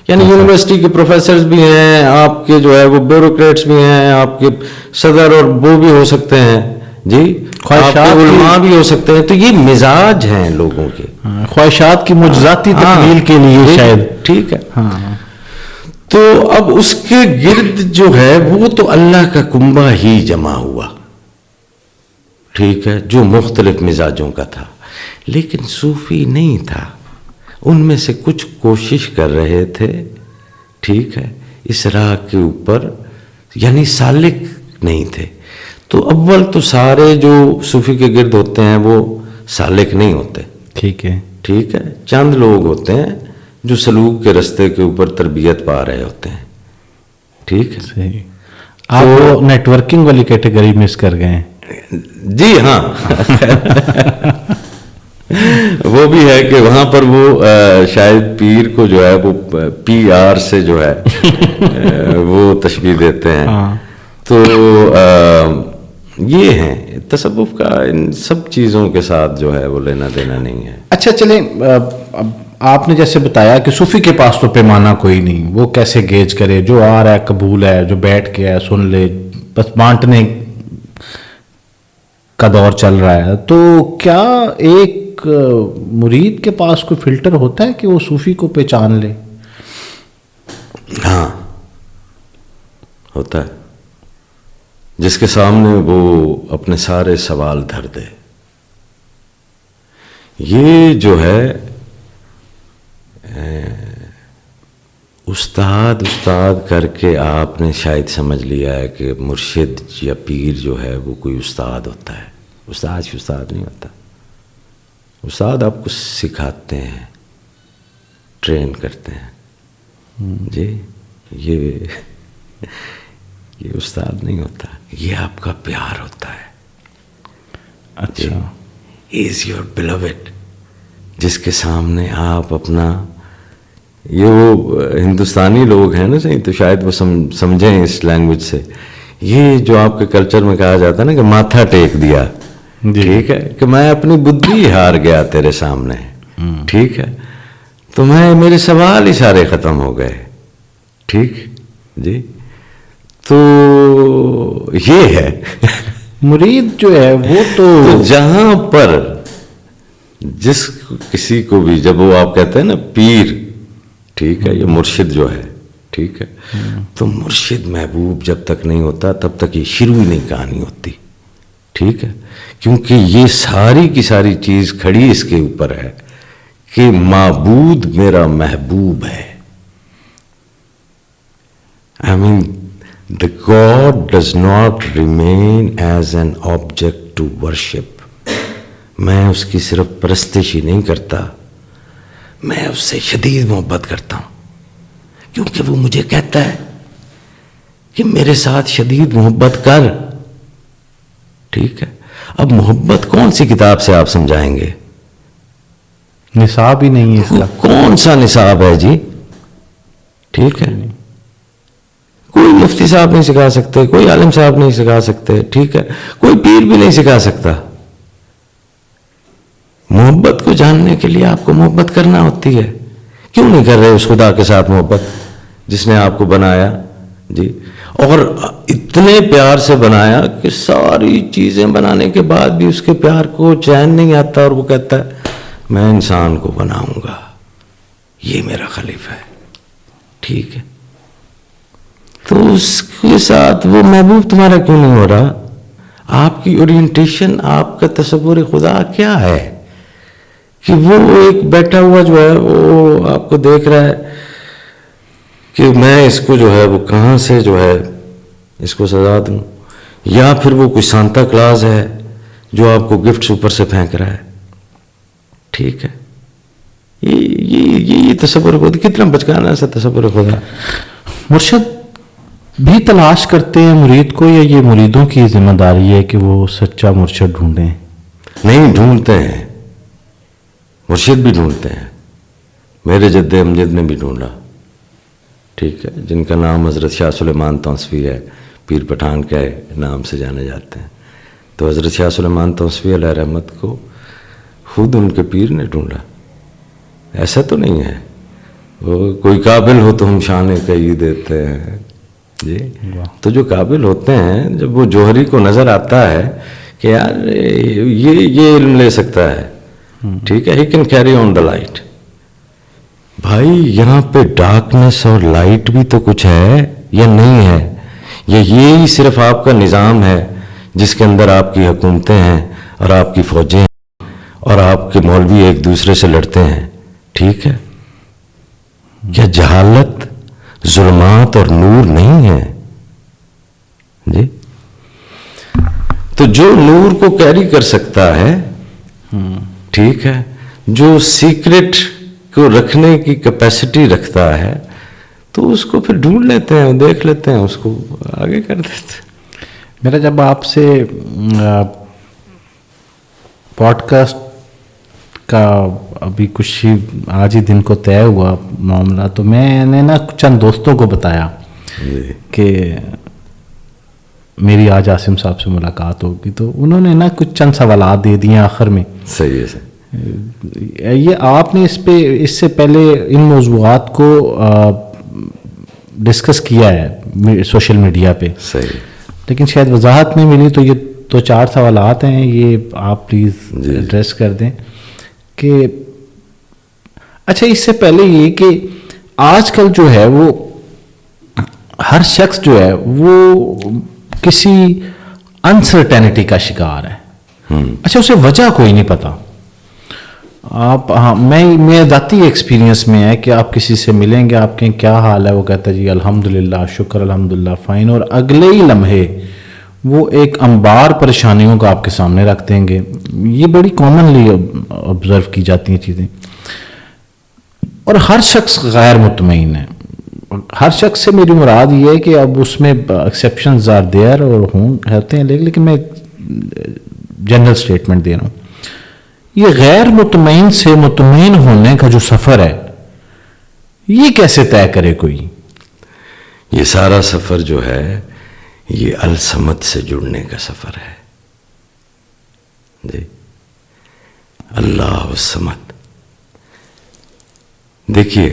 یعنی یونیورسٹی کے پروفیسرز بھی ہیں آپ کے، جو ہے وہ بیوروکریٹس بھی ہیں آپ کے، صدر اور وہ بھی ہو سکتے ہیں جی، آپ کے علماء بھی ہو سکتے ہیں. تو یہ مزاج ہیں لوگوں کے، خواہشات کی معجزاتی تکمیل کے لیے شاید، ٹھیک ہے. تو اب اس کے گرد جو ہے وہ تو اللہ کا کنبہ ہی جمع ہوا، ٹھیک ہے، جو مختلف مزاجوں کا تھا. لیکن صوفی نہیں تھا. ان میں سے کچھ کوشش کر رہے تھے، ٹھیک ہے، اس راہ کے اوپر، یعنی سالک نہیں تھے. تو اول تو سارے جو صوفی کے گرد ہوتے ہیں وہ سالک نہیں ہوتے، ٹھیک ہے، ٹھیک ہے. چند لوگ ہوتے ہیں جو سلوک کے رستے کے اوپر تربیت پا رہے ہوتے ہیں، ٹھیک ہے. صحیح. آپ وہ نیٹورکنگ والی کیٹیگری مس کر گئے ہیں. جی ہاں وہ بھی ہے کہ وہاں پر وہ شاید پیر کو جو ہے وہ پی آر سے جو ہے وہ تشبیہ دیتے ہیں. تو یہ ہے تصوف کا ان سب چیزوں کے ساتھ جو ہے وہ لینا دینا نہیں ہے. اچھا چلیں، آپ نے جیسے بتایا کہ صوفی کے پاس تو پیمانہ کوئی نہیں، وہ کیسے گیج کرے، جو آ رہا ہے قبول ہے، جو بیٹھ کے ہے سن لے، بس بانٹنے کا دور چل رہا ہے. تو کیا ایک مرید کے پاس کوئی فلٹر ہوتا ہے کہ وہ صوفی کو پہچان لے؟ ہاں ہوتا ہے، جس کے سامنے وہ اپنے سارے سوال دھر دے. یہ جو ہے استاد کر کے آپ نے شاید سمجھ لیا ہے کہ مرشد یا پیر جو ہے وہ کوئی استاد ہوتا ہے. استاد نہیں ہوتا. استاد آپ کو سکھاتے ہیں، ٹرین کرتے ہیں. جی یہ استاد نہیں ہوتا، یہ آپ کا پیار ہوتا ہے. اچھا، از یور بلوڈ، جس کے سامنے آپ اپنا، یہ وہ ہندوستانی لوگ ہیں نا صحیح، تو شاید وہ سمجھیں اس لینگویج سے. یہ جو آپ کے کلچر میں کہا جاتا ہے نا کہ ماتھا ٹیک دیا، ٹھیک ہے، کہ میں اپنی بدھی ہار گیا تیرے سامنے، ٹھیک ہے، تو میرے سوال ہی سارے ختم ہو گئے. ٹھیک جی، تو یہ ہے مرید جو ہے وہ تو جہاں پر جس کسی کو بھی جب وہ آپ کہتے ہیں نا پیر، ٹھیک ہے، یہ مرشد جو ہے، ٹھیک ہے، تو مرشد محبوب جب تک نہیں ہوتا تب تک یہ شروع ہی نہیں کہانی ہوتی. ٹھیک ہے، کیونکہ یہ ساری کی ساری چیز کھڑی اس کے اوپر ہے کہ معبود میرا محبوب ہے. I mean, the God does not remain as an object to worship. میں اس کی صرف پرستش ہی نہیں کرتا، میں اس سے شدید محبت کرتا ہوں، کیونکہ وہ مجھے کہتا ہے کہ میرے ساتھ شدید محبت کر. ٹھیک ہے، اب محبت کون سی کتاب سے آپ سمجھائیں گے؟ نصاب ہی نہیں ہے اس کا. کون سا نصاب ہے جی؟ ٹھیک ہے، کوئی مفتی صاحب نہیں سکھا سکتے، کوئی عالم صاحب نہیں سکھا سکتے، ٹھیک ہے، کوئی پیر بھی نہیں سکھا سکتا. محبت کو جاننے کے لیے آپ کو محبت کرنا ہوتی ہے. کیوں نہیں کر رہے اس خدا کے ساتھ محبت جس نے آپ کو بنایا جی، اور اتنے پیار سے بنایا کہ ساری چیزیں بنانے کے بعد بھی اس کے پیار کو چین نہیں آتا، اور وہ کہتا ہے میں انسان کو بناؤں گا، یہ میرا خلیفہ ہے. ٹھیک ہے، تو اس کے ساتھ وہ محبوب تمہارا کیوں نہیں ہو رہا؟ آپ کی اورینٹیشن، آپ کا تصور خدا کیا ہے کہ وہ ایک بیٹھا ہوا جو ہے وہ آپ کو دیکھ رہا ہے کہ میں اس کو جو ہے وہ کہاں سے جو ہے اس کو سزا دوں، یا پھر وہ کوئی سانتا کلاز ہے جو آپ کو گفٹس اوپر سے پھینک رہا ہے. ٹھیک ہے، یہ تصور خدا کتنا بچکانا سا تصور خدا. مرشد بھی تلاش کرتے ہیں مرید کو، یا یہ مریدوں کی ذمہ داری ہے کہ وہ سچا مرشد ڈھونڈیں؟ نہیں، ڈھونڈتے ہیں، مرشد بھی ڈھونڈتے ہیں. میرے جد امجد نے بھی ڈھونڈا، ٹھیک ہے، جن کا نام حضرت شاہ سلیمان توسوی ہے، پیر پٹھان کے نام سے جانے جاتے ہیں. تو حضرت شاہ سلیمان توسوی علیہ رحمت کو خود ان کے پیر نے ڈھونڈا. ایسا تو نہیں ہے وہ کوئی قابل ہو تو ہم شان کہی دیتے ہیں جی. تو جو قابل ہوتے ہیں، جب وہ جوہری کو نظر آتا ہے کہ یار یہ علم لے سکتا ہے، ٹھیک ہے، he can carry on the light. بھائی یہاں پہ ڈارکنیس اور لائٹ بھی تو کچھ ہے یا نہیں ہے؟ یہی صرف آپ کا نظام ہے جس کے اندر آپ کی حکومتیں ہیں اور آپ کی فوجیں ہیں اور آپ کے مولوی ایک دوسرے سے لڑتے ہیں. ٹھیک ہے، کیا جہالت، ظلمات اور نور نہیں ہے جی؟ تو جو نور کو کیری کر سکتا ہے، ٹھیک ہے، جو سیکرٹ کو رکھنے کی کیپیسٹی رکھتا ہے، تو اس کو پھر ڈھونڈ لیتے ہیں, دیکھ لیتے ہیں, اس کو آگے کر دیتے ہیں. میرا جب آپ سے پوڈ کاسٹ کا ابھی کچھ ہی آج ہی دن کو طے ہوا معاملہ, تو میں نے نا چند دوستوں کو بتایا کہ میری آج عاصم صاحب سے ملاقات ہوگی, تو انہوں نے نا کچھ چند سوالات دے دیے آخر میں. صحیح ہے. یہ آپ نے اس سے پہلے ان موضوعات کو ڈسکس کیا ہے سوشل میڈیا پہ, صحیح, لیکن شاید وضاحت نہیں ملی, تو یہ 2-4 سوالات ہیں, یہ آپ پلیز ایڈریس کر دیں. کہ اچھا اس سے پہلے یہ کہ آج کل جو ہے وہ ہر شخص جو ہے وہ کسی انسرٹینٹی کا شکار ہے. اچھا اسے وجہ کوئی نہیں پتا. آپ میں ذاتی ایکسپیرینس میں ہے کہ آپ کسی سے ملیں گے, آپ کہیں کیا حال ہے, وہ کہتا ہے جی الحمدللہ, شکر الحمدللہ, فائن, اور اگلے ہی لمحے وہ ایک انبار پریشانیوں کا آپ کے سامنے رکھ دیں گے. یہ بڑی کامنلی آبزرو کی جاتی ہیں چیزیں, اور ہر شخص غیر مطمئن ہے. ہر شخص سے میری مراد یہ ہے کہ اب اس میں ایکسیپشنز آر دیئر اور ہوتے ہیں, لیکن میں جنرل سٹیٹمنٹ دے رہا ہوں. یہ غیر مطمئن سے مطمئن ہونے کا جو سفر ہے, یہ کیسے طے کرے کوئی؟ یہ سارا سفر جو ہے یہ الصمد سے جڑنے کا سفر ہے. جی, اللہ الصمد. دیکھیے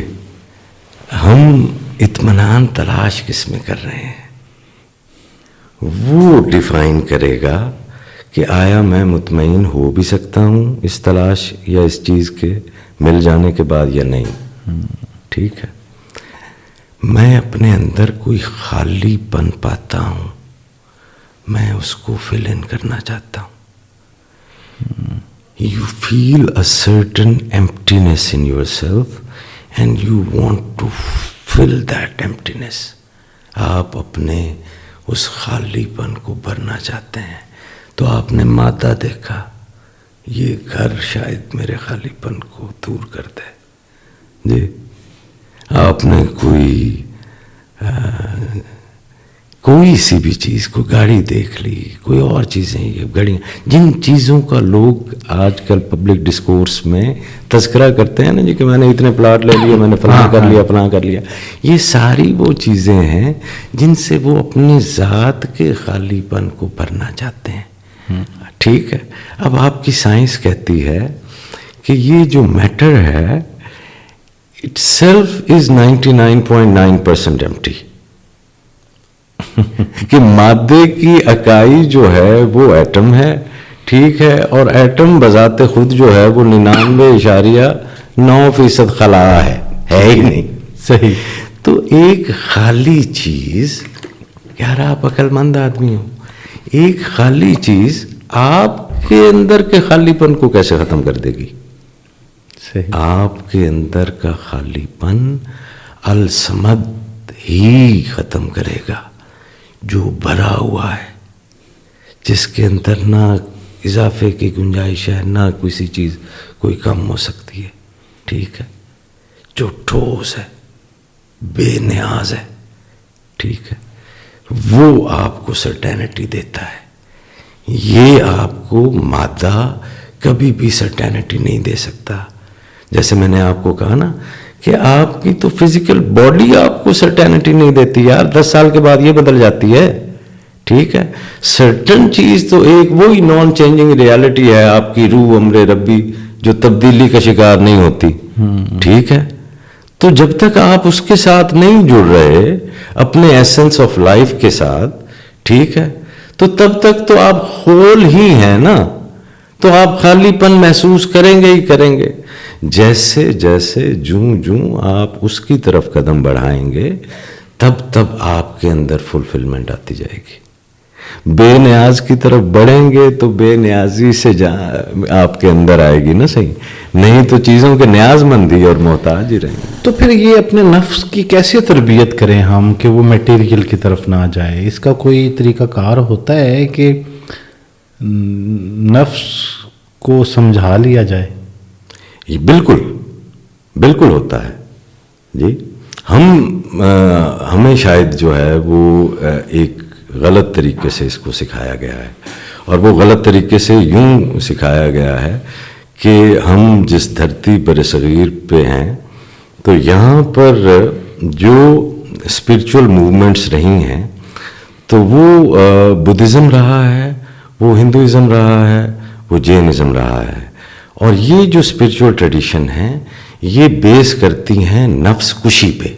ہم اطمینان تلاش کس میں کر رہے ہیں, وہ ڈیفائن کرے گا کہ آیا میں مطمئن ہو بھی سکتا ہوں اس تلاش یا اس چیز کے مل جانے کے بعد یا نہیں. ٹھیک ہے, میں اپنے اندر کوئی خالی پن پاتا ہوں, میں اس کو فل ان کرنا چاہتا ہوں. You feel a certain emptiness in yourself and you want to fill that emptiness. آپ اپنے اس خالی پن کو بھرنا چاہتے ہیں. تو آپ نے مادہ دیکھا, یہ گھر شاید میرے خالی پن کو دور کر دے. جی, آپ نے کوئی سی بھی چیز, کوئی گاڑی دیکھ لی, کوئی اور چیزیں, یہ گاڑیاں, جن چیزوں کا لوگ آج کل پبلک ڈسکورس میں تذکرہ کرتے ہیں نا جی کہ میں نے اتنے پلاٹ لے لیے, میں نے فلاں کر لیا, فلاں کر لیا, یہ ساری وہ چیزیں ہیں جن سے وہ اپنی ذات کے خالی پن کو بھرنا چاہتے ہیں. ٹھیک ہے, اب آپ کی سائنس کہتی ہے کہ یہ جو میٹر ہے اٹ سیلف از 99.9% ایمٹی. کہ مادے کی اکائی جو ہے وہ ایٹم ہے. ٹھیک ہے, اور ایٹم بذات خود جو ہے وہ 99.9% خلا ہے ہی نہیں. صحیح. تو ایک خالی چیز, یار آپ عقل مند آدمی ہو, ایک خالی چیز آپ کے اندر کے خالی پن کو کیسے ختم کر دے گی؟ صحیح. آپ کے اندر کا خالی پن الصمد ہی ختم کرے گا, جو بھرا ہوا ہے, جس کے اندر نہ اضافے کی گنجائش ہے, نہ کسی چیز کوئی کم ہو سکتی ہے. ٹھیک ہے, جو ٹھوس ہے, بے نیاز ہے. ٹھیک ہے, وہ آپ کو سرٹینٹی دیتا ہے. یہ آپ کو مادہ کبھی بھی سرٹینٹی نہیں دے سکتا. جیسے میں نے آپ کو کہا نا کہ آپ کی تو فزیکل باڈی آپ کو سرٹینٹی نہیں دیتی یار, 10 سال کے بعد یہ بدل جاتی ہے. ٹھیک ہے, سرٹن چیز تو ایک وہی نان چینجنگ ریالٹی ہے آپ کی روح امر ربی, جو تبدیلی کا شکار نہیں ہوتی. ٹھیک ہے, تو جب تک آپ اس کے ساتھ نہیں جڑ رہے اپنے ایسنس آف لائف کے ساتھ, ٹھیک ہے, تو تب تک تو آپ خول ہی ہیں نا, تو آپ خالی پن محسوس کریں گے ہی کریں گے. جیسے جیسے جوں آپ اس کی طرف قدم بڑھائیں گے تب آپ کے اندر فلفلمنٹ آتی جائے گی. بے نیاز کی طرف بڑھیں گے تو بے نیازی سے آپ کے اندر آئے گی نا. صحیح, نہیں تو چیزوں کے نیاز مندی اور محتاج ہی رہیں گے. تو پھر یہ اپنے نفس کی کیسے تربیت کریں ہم کہ وہ میٹیریل کی طرف نہ جائے؟ اس کا کوئی طریقہ کار ہوتا ہے کہ نفس کو سمجھا لیا جائے؟ بالکل ہوتا ہے جی. ہمیں شاید جو ہے وہ ایک غلط طریقے سے اس کو سکھایا گیا ہے، اور وہ غلط طریقے سے یوں سکھایا گیا ہے کہ ہم جس دھرتی برصغیر پہ ہیں تو یہاں پر جو اسپرچول موومنٹس رہی ہیں تو وہ بدھزم رہا ہے، وہ ہندوازم رہا ہے، وہ جینزم رہا ہے، اور یہ جو اسپرچول ٹریڈیشن ہیں یہ بیس کرتی ہیں نفس کشی پہ،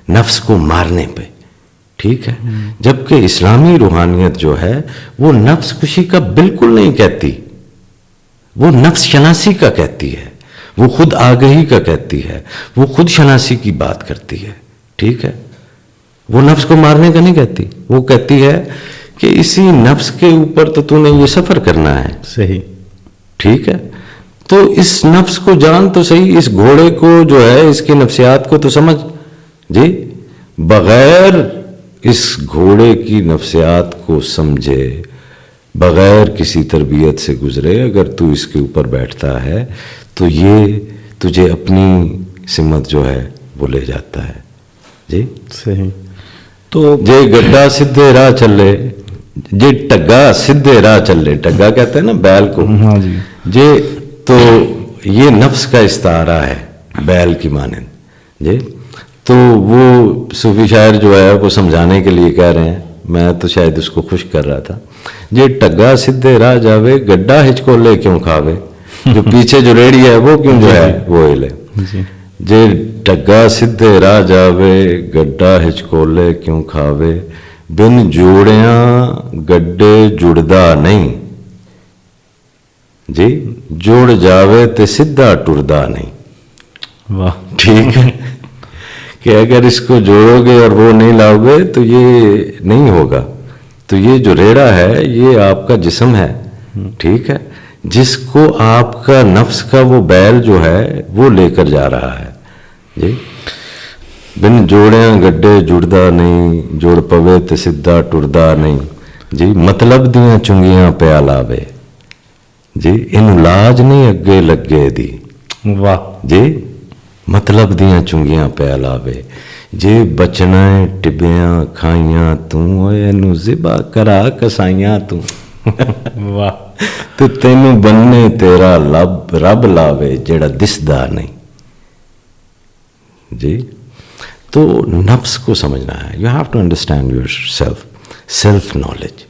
نفس کو مارنے پہ، ٹھیک ہے؟ جبکہ اسلامی روحانیت جو ہے وہ نفس کشی کا بالکل نہیں کہتی، وہ نفس شناسی کا کہتی ہے، وہ خود آگہی کا کہتی ہے، وہ خود شناسی کی بات کرتی ہے، ٹھیک ہے؟ وہ نفس کو مارنے کا نہیں کہتی، وہ کہتی ہے کہ اسی نفس کے اوپر تو نے یہ سفر کرنا ہے، صحیح، ٹھیک ہے؟ تو اس نفس کو جان تو صحیح، اس گھوڑے کو جو ہے اس کی نفسیات کو تو سمجھ جی، بغیر اس گھوڑے کی نفسیات کو سمجھے، بغیر کسی تربیت سے گزرے اگر تو اس کے اوپر بیٹھتا ہے تو یہ تجھے اپنی سمت جو ہے وہ لے جاتا ہے، جی صحیح. تو جے گڈا سیدھے راہ چلے، جے ٹگا سیدھے راہ چلے، ٹگا کہتے ہیں نا بیل کو، ہاں جی، جی تو یہ نفس کا استعارہ ہے بیل کی مانند، جی تو وہ صوفی شاعر جو ہے وہ سمجھانے کے لیے کہہ رہے ہیں، میں تو شاید اس کو خوش کر رہا تھا، جے ٹگا سیدھے راہ جاوے گڈا ہچکولے کیوں کھاوے، جو پیچھے جو ریڑھی ہے وہ کیوں جو ہے وہ ہلے، جے ٹگا سیدھے راہ جاوے گڈا ہچکولے کیوں کھاوے، بن جوڑیاں گڈے جڑدا نہیں، جی جوڑ جاوے تے سیدھا ٹردا نہیں. واہ، ٹھیک ہے کہ اگر اس کو جوڑو گے اور وہ نہیں لاؤ گے تو یہ نہیں ہوگا. تو یہ جو ریڑھا ہے یہ آپ کا جسم ہے، ٹھیک ہے، جس کو آپ کا نفس کا وہ بیل جو ہے وہ لے کر جا رہا ہے، جی بن جوڑیاں گڈے جڑدا نہیں، جوڑ پوے تے سیدھا ٹردا نہیں، جی مطلب دیاں چنگیاں پیا لاوے، جی ان لاج نہیں اگے لگے دی، واہ، جی مطلب دیاں چنگیاں پیا لاوے، جے بچنا ٹبیاں کھائیاں توں اینو ذبح کرا کسائیاں توں، واہ، تو تینوں بننے تیرا لب رب لاوے جڑا دسدا نہیں، جی تو نفس کو سمجھنا ہے. You have to understand your self knowledge.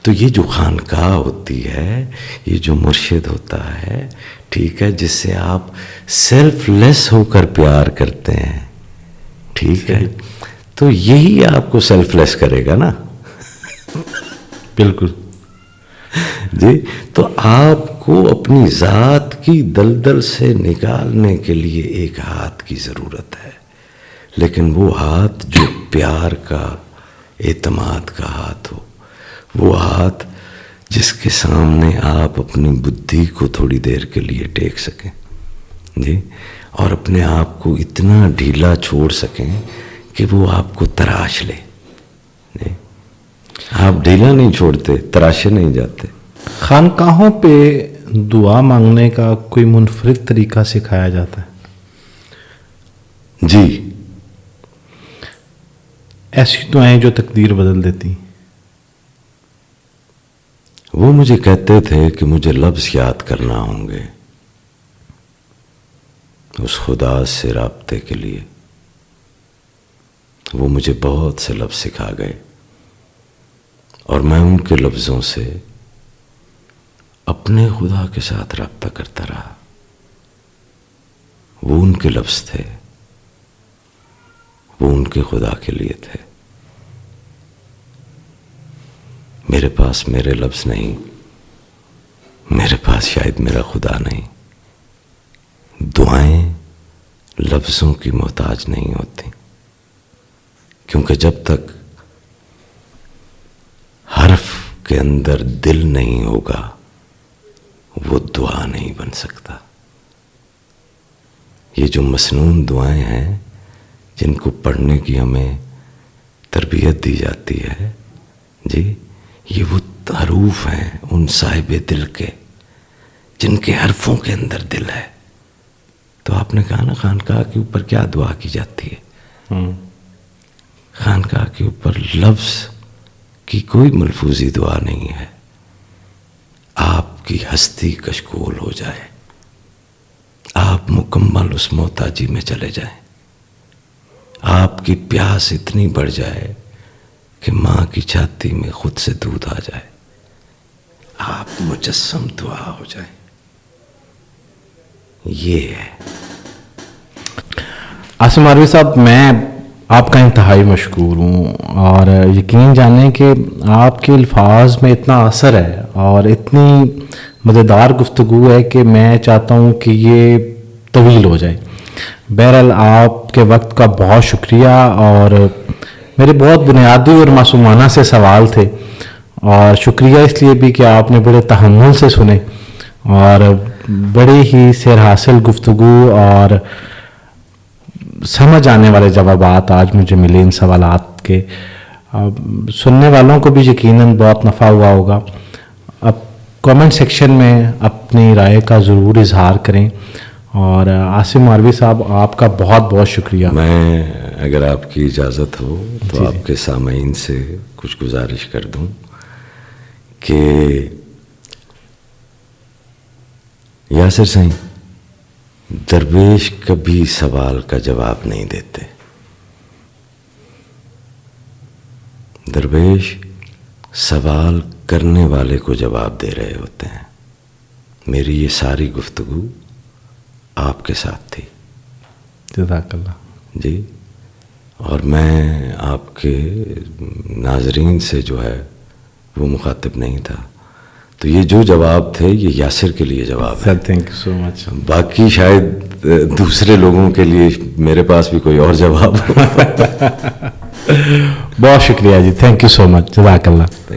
تو یہ جو خانقاہ ہوتی ہے، یہ جو مرشد ہوتا ہے، ٹھیک ہے، جس سے آپ سیلف لیس ہو کر پیار کرتے ہیں، ٹھیک ہے، تو یہی آپ کو سیلف لیس کرے گا نا. بالکل، جی تو آپ کو اپنی ذات کی دلدل سے نکالنے کے لیے ایک ہاتھ کی ضرورت ہے، لیکن وہ ہاتھ جو پیار کا، اعتماد کا ہاتھ ہو، وہ ہاتھ جس کے سامنے آپ اپنی بدھی کو تھوڑی دیر کے لیے ٹیک سکیں، جی اور اپنے آپ کو اتنا ڈھیلا چھوڑ سکیں کہ وہ آپ کو تراش لے. جی آپ ڈھیلا نہیں چھوڑتے، تراشے نہیں جاتے. خانقاہوں پہ دعا مانگنے کا کوئی منفرد طریقہ سکھایا جاتا ہے؟ جی ایسی دعائیں جو تقدیر بدل دیتی. وہ مجھے کہتے تھے کہ مجھے لفظ یاد کرنا ہوں گے اس خدا سے رابطے کے لیے. وہ مجھے بہت سے لفظ سکھا گئے اور میں ان کے لفظوں سے اپنے خدا کے ساتھ رابطہ کرتا رہا. وہ ان کے لفظ تھے، وہ ان کے خدا کے لیے تھے. میرے پاس میرے لفظ نہیں، میرے پاس شاید میرا خدا نہیں. دعائیں لفظوں کی محتاج نہیں ہوتی، کیونکہ جب تک حرف کے اندر دل نہیں ہوگا وہ دعا نہیں بن سکتا. یہ جو مسنون دعائیں ہیں جن کو پڑھنے کی ہمیں تربیت دی جاتی ہے، جی یہ وہ حروف ہیں ان صاحب دل کے جن کے حرفوں کے اندر دل ہے. تو آپ نے کہا نا خانقاہ کے اوپر کیا دعا کی جاتی ہے، خانقاہ کے اوپر لفظ کی کوئی ملفوظی دعا نہیں ہے. آپ کی ہستی کشکول ہو جائے, آپ مکمل اس محتاجی میں چلے جائیں, آپ کی پیاس اتنی بڑھ جائے کہ ماں کی چھاتی میں خود سے دودھ آ جائے, آپ مجسم دعا ہو جائیں. یہ ہے. عاصم عربی صاحب, میں آپ کا انتہائی مشکور ہوں, اور یقین جانیں کہ آپ کے الفاظ میں اتنا اثر ہے اور اتنی مزیدار گفتگو ہے کہ میں چاہتا ہوں کہ یہ طویل ہو جائے. بہرحال آپ کے وقت کا بہت شکریہ, اور میرے بہت بنیادی اور معصومانہ سے سوال تھے, اور شکریہ اس لیے بھی کہ آپ نے بڑے تحمل سے سنے, اور بڑی ہی سیر حاصل گفتگو اور سمجھ آنے والے جوابات آج مجھے ملے ان سوالات کے. سننے والوں کو بھی یقیناً بہت نفع ہوا ہوگا. اب کامنٹ سیکشن میں اپنی رائے کا ضرور اظہار کریں, اور عاصم عربی صاحب آپ کا بہت بہت شکریہ. میں اگر آپ کی اجازت ہو تو آپ کے سامعین سے کچھ گزارش کر دوں کہ یاسر سائیں درویش کبھی سوال کا جواب نہیں دیتے. درویش سوال کرنے والے کو جواب دے رہے ہوتے ہیں. میری یہ ساری گفتگو آپ کے ساتھ تھی. جزاک اللہ. جی, اور میں آپ کے ناظرین سے جو ہے وہ مخاطب نہیں تھا, تو یہ جو جواب تھے یہ یاسر کے لیے جواب ہے. سر تھینک یو سو مچ. باقی شاید دوسرے لوگوں کے لیے میرے پاس بھی کوئی اور جواب ہو. بہت شکریہ جی, تھینک یو سو مچ, جزاک اللہ.